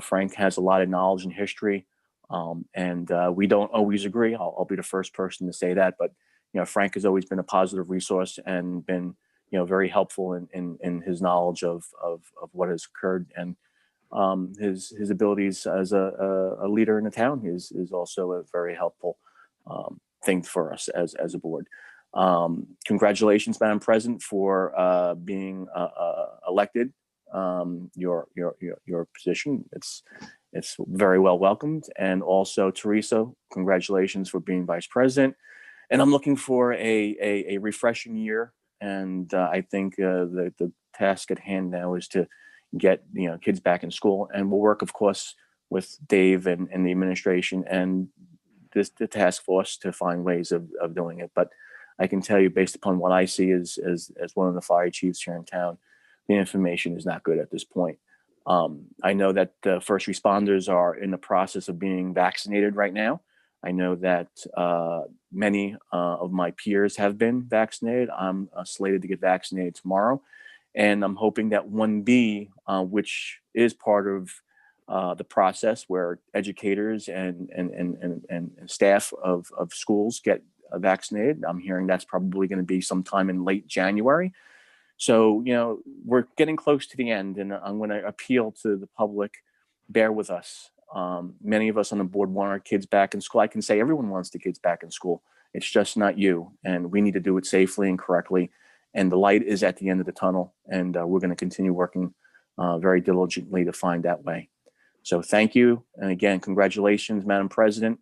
Frank has a lot of knowledge and history, and we don't always agree. I'll be the first person to say that, but Frank has always been a positive resource and been very helpful in his knowledge of what has occurred, and his abilities as a leader in the town is also a very helpful thing for us as a board. Congratulations, Madam President, for being elected. Your position, it's very well welcomed. And also, Teresa, congratulations for being Vice President. And I'm looking for a refreshing year. And I think the task at hand now is to get kids back in school. And we'll work, of course, with Dave and the administration and the task force to find ways of doing it. But I can tell you, based upon what I see as one of the fire chiefs here in town, the information is not good at this point. I know that first responders are in the process of being vaccinated right now. I know that many of my peers have been vaccinated. I'm slated to get vaccinated tomorrow. And I'm hoping that 1B, which is part of the process where educators and staff of schools get vaccinated. I'm hearing that's probably going to be sometime in late January. So, we're getting close to the end, and I'm going to appeal to the public, bear with us. Many of us on the board want our kids back in school. I can say everyone wants the kids back in school. It's just not you, and we need to do it safely and correctly. And the light is at the end of the tunnel, and we're going to continue working very diligently to find that way. So thank you. And again, congratulations, Madam President,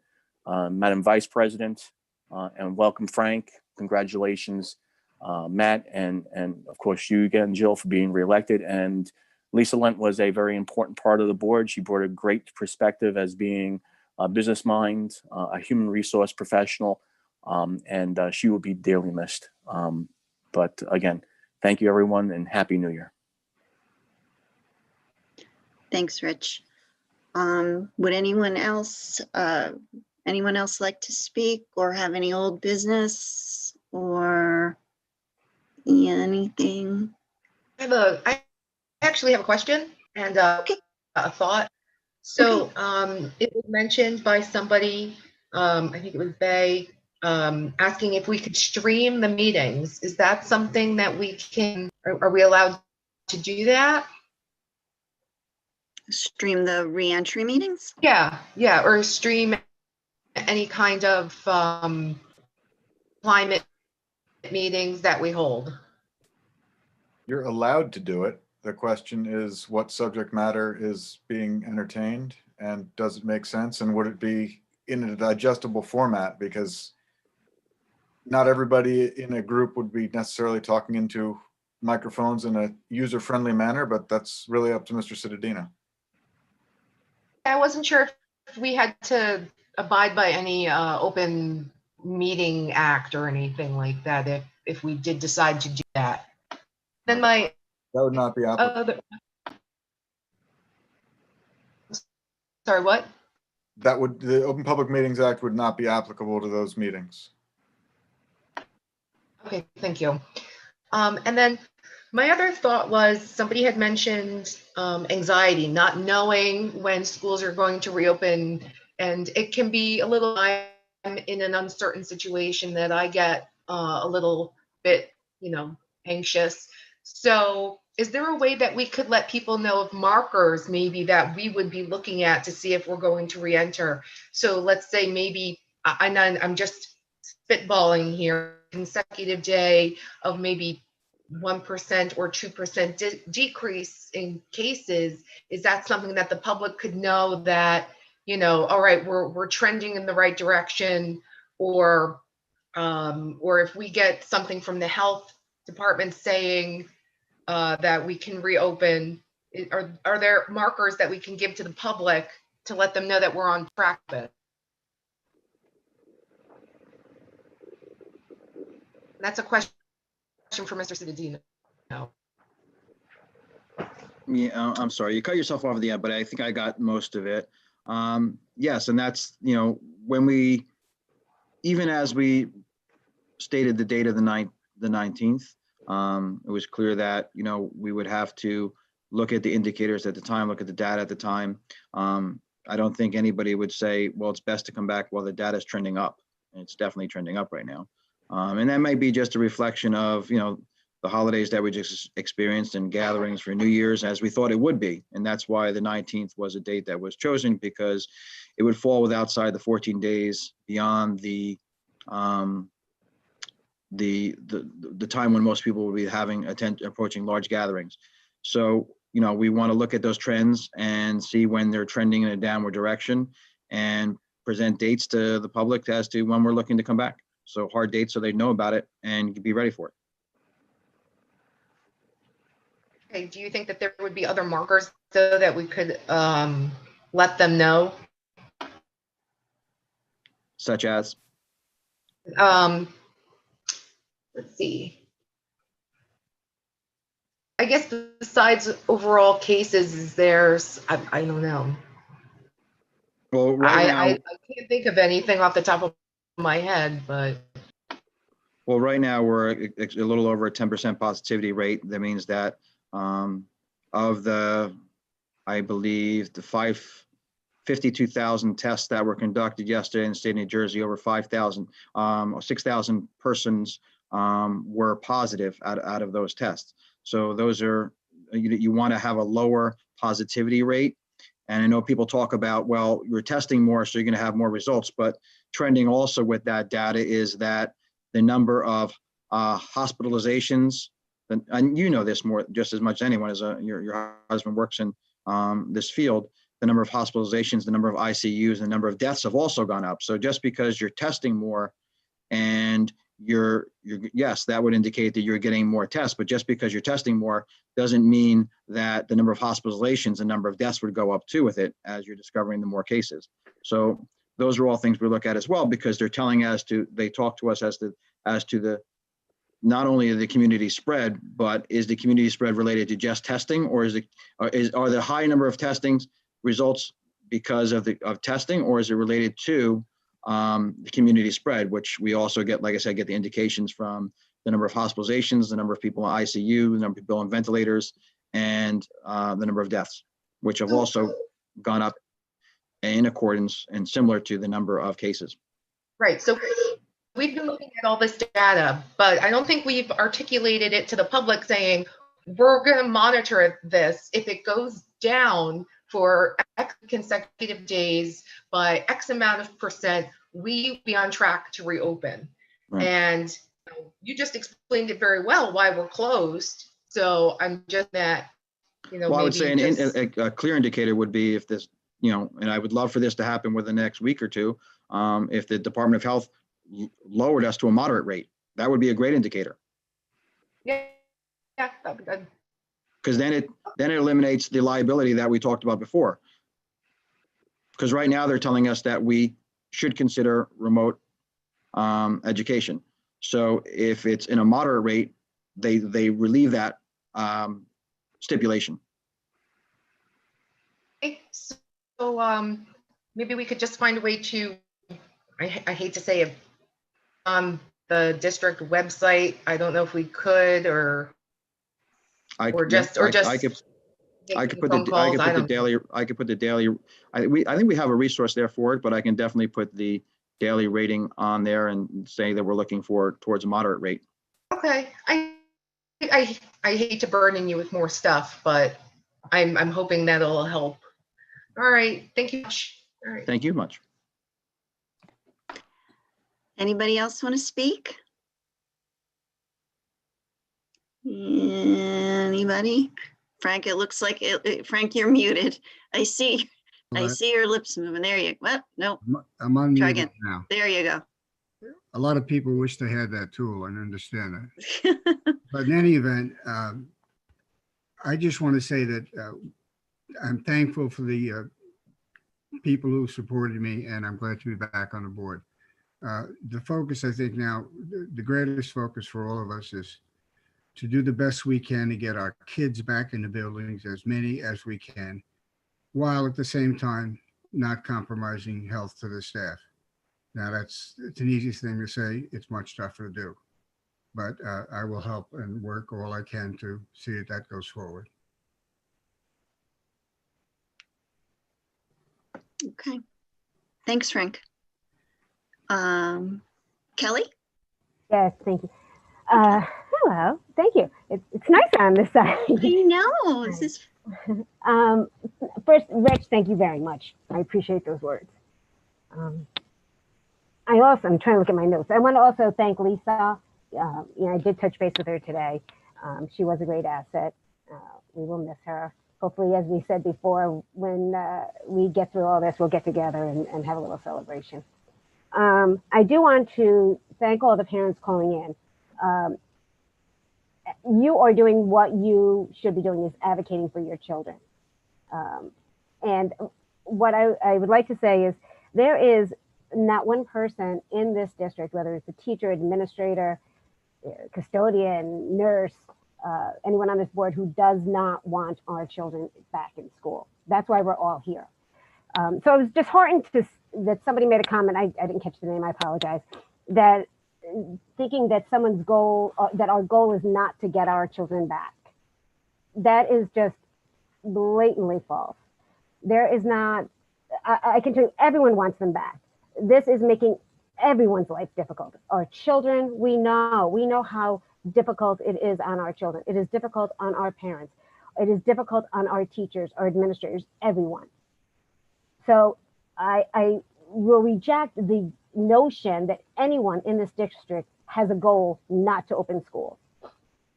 Madam Vice President, and welcome, Frank. Congratulations, Matt, and of course you again, Jill, for being reelected. And Lisa Lent was a very important part of the board. She brought a great perspective as being a business mind, a human resource professional, and she will be dearly missed. But again, thank you, everyone, and Happy New Year. Thanks, Rich. Would anyone else like to speak or have any old business or anything? I actually have a question and a thought. So it was mentioned by somebody, I think it was Bay, asking if we could stream the meetings. Is that something that we can, are we allowed to do that? Stream the reentry meetings? Yeah, or stream any kind of climate meetings that we hold. You're allowed to do it. The question is what subject matter is being entertained, and does it make sense, and would it be in a digestible format? Because not everybody in a group would be necessarily talking into microphones in a user-friendly manner, but that's really up to Mr. Cittadino. I wasn't sure if we had to abide by any open meeting act or anything like that, if we did decide to do that. Then my That would not be applicable. other, sorry, what? The Open Public Meetings Act would not be applicable to those meetings. Okay, thank you. And then my other thought was somebody had mentioned anxiety, not knowing when schools are going to reopen, and it can be a little, I'm in an uncertain situation that I get a little bit, anxious. So is there a way that we could let people know of markers maybe that we would be looking at to see if we're going to re-enter? So let's say maybe, I'm just spitballing here, consecutive day of maybe 1% or 2% decrease in cases. Is that something that the public could know that, all right, we're trending in the right direction, or if we get something from the health department saying that we can reopen, are there markers that we can give to the public to let them know that we're on track with it? That's a question for Mr. Cittadino. Yeah, I'm sorry, you cut yourself off at the end, but I think I got most of it. Yes, and that's, when even as we stated the date of the 19th, it was clear that, we would have to look at the indicators at the time, look at the data at the time. I don't think anybody would say, well, it's best to come back while the data is trending up. And it's definitely trending up right now. And that might be just a reflection of, the holidays that we just experienced and gatherings for New Year's, as we thought it would be. And that's why the 19th was a date that was chosen, because it would fall with outside the 14 days beyond the time when most people will be approaching large gatherings. So, we want to look at those trends and see when they're trending in a downward direction and present dates to the public as to when we're looking to come back. So hard dates so they know about it and be ready for it. Okay, do you think that there would be other markers so that we could let them know? Such as? Let's see. I guess besides overall cases, there's, I don't know. Well, right now, I can't think of anything off the top of my head, but. Well, right now we're a little over a 10% positivity rate. That means that of the, I believe, the 52,000 tests that were conducted yesterday in the state of New Jersey, over 5,000 or 6,000 persons were positive out of those tests. So those are, you want to have a lower positivity rate. And I know people talk about, well, you're testing more, so you're going to have more results. But trending also with that data is that the number of hospitalizations, and you know this more just as much as anyone, as your husband works in this field, the number of hospitalizations, the number of ICUs, the number of deaths have also gone up. So just because you're testing more and yes, that would indicate that you're getting more tests, but just because you're testing more doesn't mean that the number of hospitalizations, the number of deaths would go up too with it, as you're discovering the more cases. So those are all things we look at as well, because they're telling they talk to us as to the, not only the community spread, but is the community spread related to just testing, or are the high number of testings results because of testing, or is it related to the community spread, which we also get, like I said, get the indications from the number of hospitalizations, the number of people in ICU, the number of people on ventilators, and the number of deaths, which have also gone up in accordance and similar to the number of cases. Right. So we've been looking at all this data, but I don't think we've articulated it to the public saying, we're going to monitor this. If it goes down for X consecutive days by X amount of percent, we be on track to reopen. Right. And you just explained it very well why we're closed. So I'm just that, well, I would say a clear indicator would be if this, and I would love for this to happen within the next week or two, if the Department of Health lowered us to a moderate rate. That would be a great indicator. Yeah, that'd be good. Because then it eliminates the liability that we talked about before. Because right now they're telling us that we should consider remote education. So if it's in a moderate rate, they relieve that stipulation. Okay, so maybe we could just find a way to, I hate to say it, on the district website. I don't know if we could, or I or could just put the daily. I think we have a resource there for it, but I can definitely put the daily rating on there and say that we're looking towards a moderate rate. Okay, I hate to burden you with more stuff, but I'm hoping that'll help. All right, thank you much. All right. Thank you much. Anybody else want to speak? Anybody? Frank, it looks like Frank, you're muted. I see your lips moving. There you go. Well, no, I'm try unmuted again. now. There you go. A lot of people wish they had that tool and understand that. But in any event, I just want to say that I'm thankful for the people who supported me, and I'm glad to be back on the board. The focus, I think now, the greatest focus for all of us is to do the best we can to get our kids back in the buildings, as many as we can, while at the same time not compromising health to the staff. Now, it's an easy thing to say. It's much tougher to do. But I will help and work all I can to see that that goes forward. Okay. Thanks, Frank. Kelly? Yes, thank you. Hello, thank you. It's nice on this side. I know. This is... First, Rich, thank you very much. I appreciate those words. I'm trying to look at my notes. I want to also thank Lisa. I did touch base with her today. She was a great asset. We will miss her. Hopefully, as we said before, when we get through all this, we'll get together and have a little celebration. I do want to thank all the parents calling in. You are doing what you should be doing, is advocating for your children. And what I would like to say is there is not one person in this district, whether it's a teacher, administrator, custodian, nurse, anyone on this board who does not want our children back in school. That's why we're all here. So I was disheartened that somebody made a comment, I didn't catch the name, I apologize, that thinking that someone's goal, that our goal is not to get our children back. That is just blatantly false. There is not, I can tell you, everyone wants them back. This is making everyone's life difficult. Our children, we know how difficult it is on our children. It is difficult on our parents. It is difficult on our teachers, our administrators, everyone. So I will reject the notion that anyone in this district has a goal not to open schools.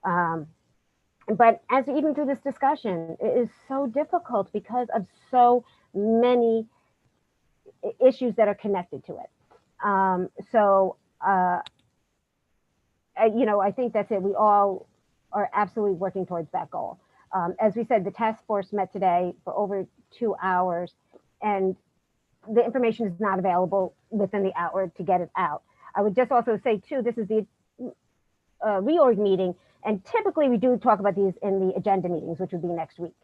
But as even through this discussion, it is so difficult because of so many issues that are connected to it. I think that's it. We all are absolutely working towards that goal. As we said, the task force met today for over 2 hours, and the information is not available within the hour to get it out. I would just also say too, this is the reorg meeting, and typically we do talk about these in the agenda meetings, which would be next week,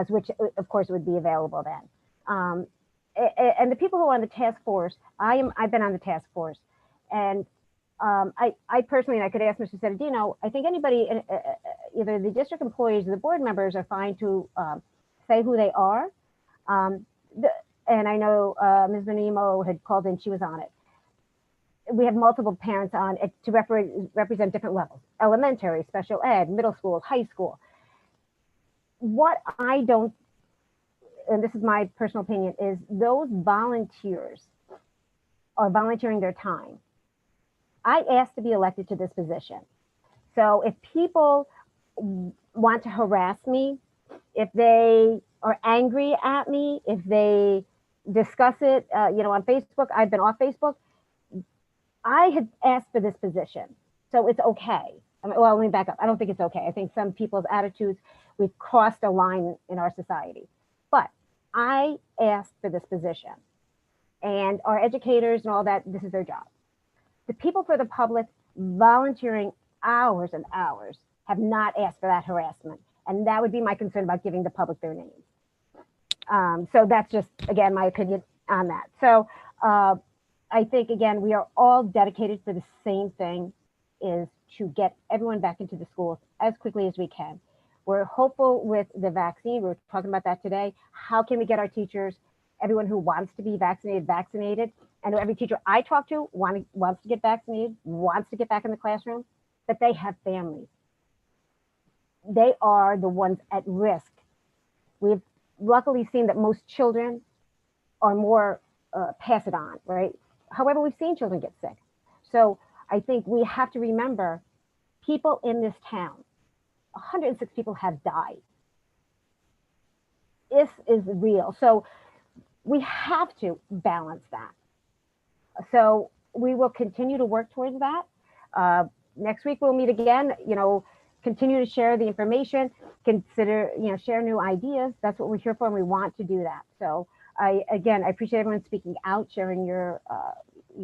which of course would be available then. And the people who are on the task force, I've been on the task force, and I personally, and I could ask Mr. Cedardino, I think anybody, either the district employees or the board members, are fine to say who they are. And I know Ms. Benimo had called in, she was on it. We have multiple parents on it to represent different levels: elementary, special ed, middle school, high school. What I don't, and this is my personal opinion, is those volunteers are volunteering their time. I asked to be elected to this position. So if people want to harass me, if they are angry at me, if they discuss it, on Facebook, I've been off Facebook. I had asked for this position, so it's okay. Well, let me back up. I don't think it's okay. I think some people's attitudes, we've crossed a line in our society. But I asked for this position, and our educators and all that, this is their job. The people for the public volunteering hours and hours have not asked for that harassment. And that would be my concern about giving the public their names. So that's just, again, my opinion on that. So I think, again, we are all dedicated for the same thing, is to get everyone back into the schools as quickly as we can. We're hopeful with the vaccine. We were talking about that today. How can we get our teachers, everyone who wants to be vaccinated? I know every teacher I talk to wants to get vaccinated, wants to get back in the classroom, but they have families. They are the ones at risk. We've luckily seen that most children are more pass it on, right? However, we've seen children get sick. So I think we have to remember people in this town, 106 people have died. This is real. So we have to balance that. So we will continue to work towards that. Next week we'll meet again, continue to share the information, consider, share new ideas. That's what we're here for, and we want to do that. So I appreciate everyone speaking out, sharing your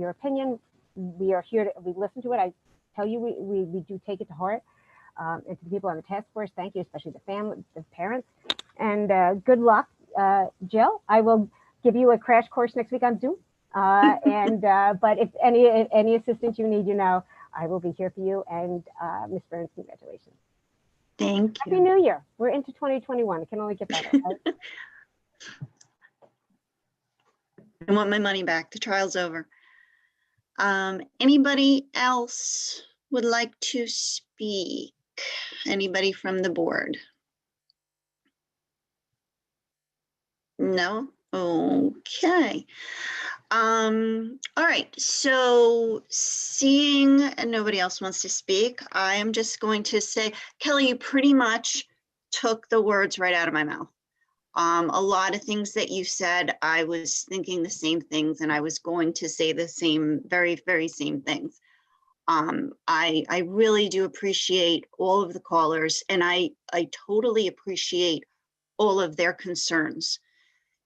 opinion. We are here we listen to it. I tell you, we do take it to heart. And to the people on the task force, thank you, especially the family, the parents, and good luck, Jill. I will give you a crash course next week on Zoom. But if any assistance you need, I will be here for you. And Ms. Burns, congratulations. Thank you. Happy New Year. We're into 2021. It can only get better. Right? I want my money back. The trial's over. Anybody else would like to speak? Anybody from the board? No? Okay. All right, so seeing nobody else wants to speak, I am just going to say, Kelly, you pretty much took the words right out of my mouth. A lot of things that you said, I was thinking the same things, and I was going to say the same, very, very same things. I really do appreciate all of the callers, and I totally appreciate all of their concerns.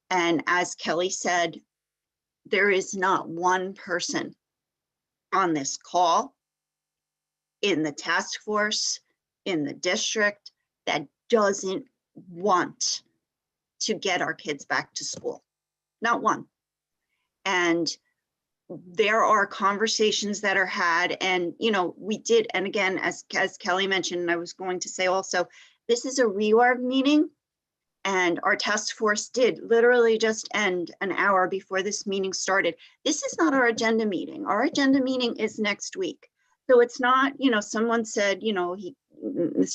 And as Kelly said, there is not one person on this call, in the task force, in the district, that doesn't want to get our kids back to school. Not one. And there are conversations that are had, and we did, and again, as Kelly mentioned, and I was going to say also, this is a reorg meeting. And our task force did literally just end an hour before this meeting started. This is not our agenda meeting. Our agenda meeting is next week. So it's not, someone said, Mr.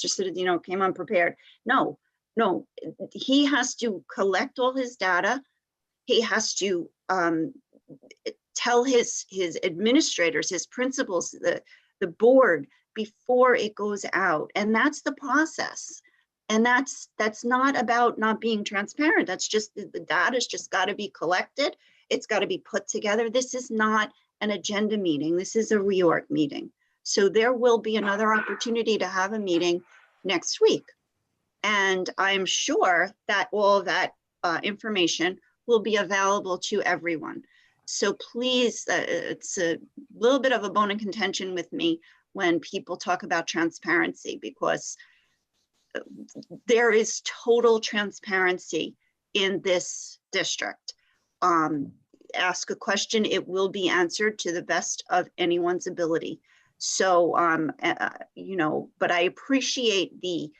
Citadino came unprepared. No, he has to collect all his data. He has to tell his administrators, his principals, the board before it goes out. And that's the process. And that's not about not being transparent. That's just, the data's just got to be collected. It's got to be put together. This is not an agenda meeting. This is a reorg meeting. So there will be another opportunity to have a meeting next week. And I'm sure that all of that information will be available to everyone. So please, it's a little bit of a bone of contention with me when people talk about transparency, because there is total transparency in this district. Ask a question, it will be answered to the best of anyone's ability. So, but I appreciate the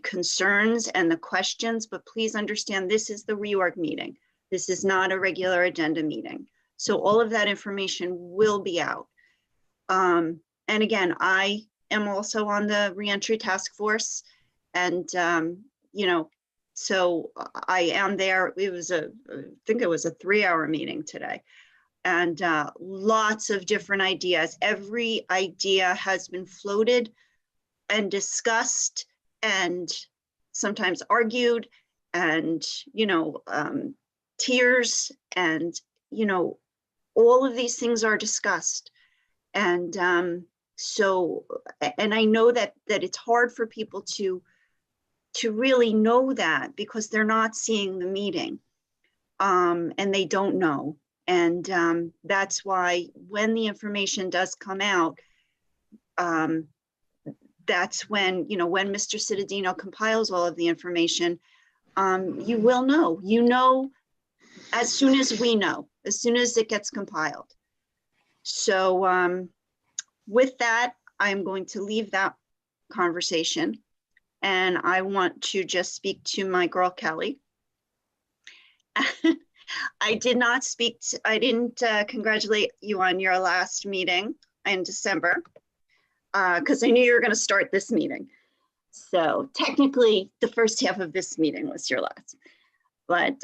concerns and the questions, but please understand this is the reorg meeting. This is not a regular agenda meeting. So all of that information will be out. And again, I am also on the reentry task force. And, so I am there. It was I think it was a 3-hour meeting today, and lots of different ideas. Every idea has been floated and discussed and sometimes argued, and, tears, and, all of these things are discussed. And so, and I know that it's hard for people to really know that because they're not seeing the meeting. and they don't know. And that's why when the information does come out, that's when, when Mr. Cittadino compiles all of the information, you will know. You know as soon as we know, as soon as it gets compiled. So with that, I'm going to leave that conversation, and I want to just speak to my girl, Kelly. I didn't congratulate you on your last meeting in December, because I knew you were going to start this meeting. So technically, the first half of this meeting was your last. But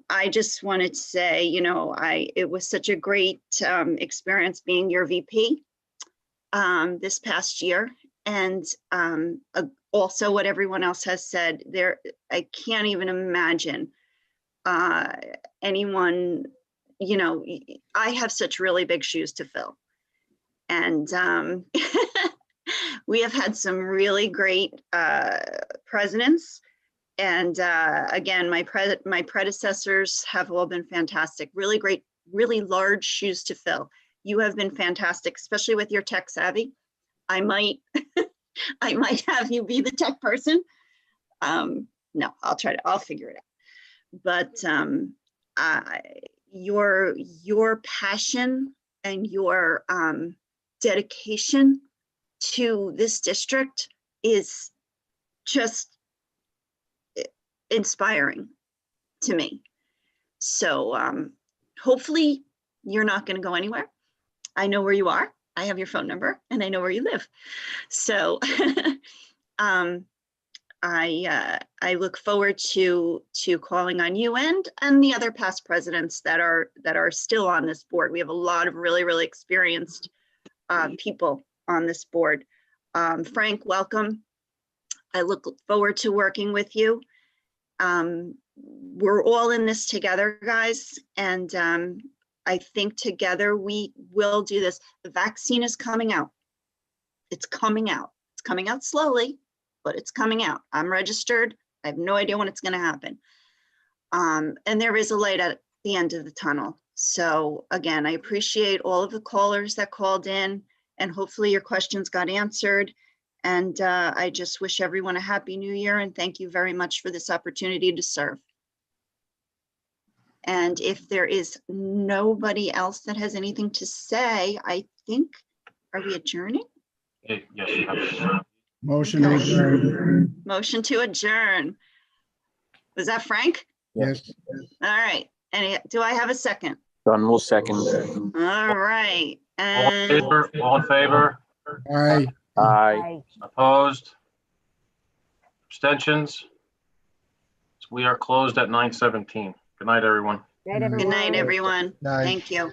I just wanted to say, it was such a great experience being your VP this past year. And also what everyone else has said there, I can't even imagine anyone, I have such really big shoes to fill. And we have had some really great presidents. And again, my predecessors have all been fantastic, really great, really large shoes to fill. You have been fantastic, especially with your tech savvy. I might have you be the tech person. No, I'll figure it out. But your passion and your dedication to this district is just inspiring to me. So hopefully you're not going to go anywhere. I know where you are. I have your phone number and I know where you live. So I look forward to calling on you and the other past presidents that are still on this board. We have a lot of really, really experienced people on this board. Frank, welcome. I look forward to working with you. We're all in this together, guys. And I think together we will do this. The vaccine is coming out. It's coming out. It's coming out slowly, but it's coming out. I'm registered. I have no idea when it's going to happen. And there is a light at the end of the tunnel. So again, I appreciate all of the callers that called in, and hopefully your questions got answered. And I just wish everyone a happy new year, and thank you very much for this opportunity to serve. And if there is nobody else that has anything to say, I think, are we adjourning? Yes. Motion to adjourn. Motion to adjourn. Was that Frank? Yes. All right. Do I have a second? John will second. All right. All in favor? Aye. Aye. Opposed? Abstentions? We are closed at 9:17. Good night, everyone. Night, everyone. Good night, everyone. Night. Thank you.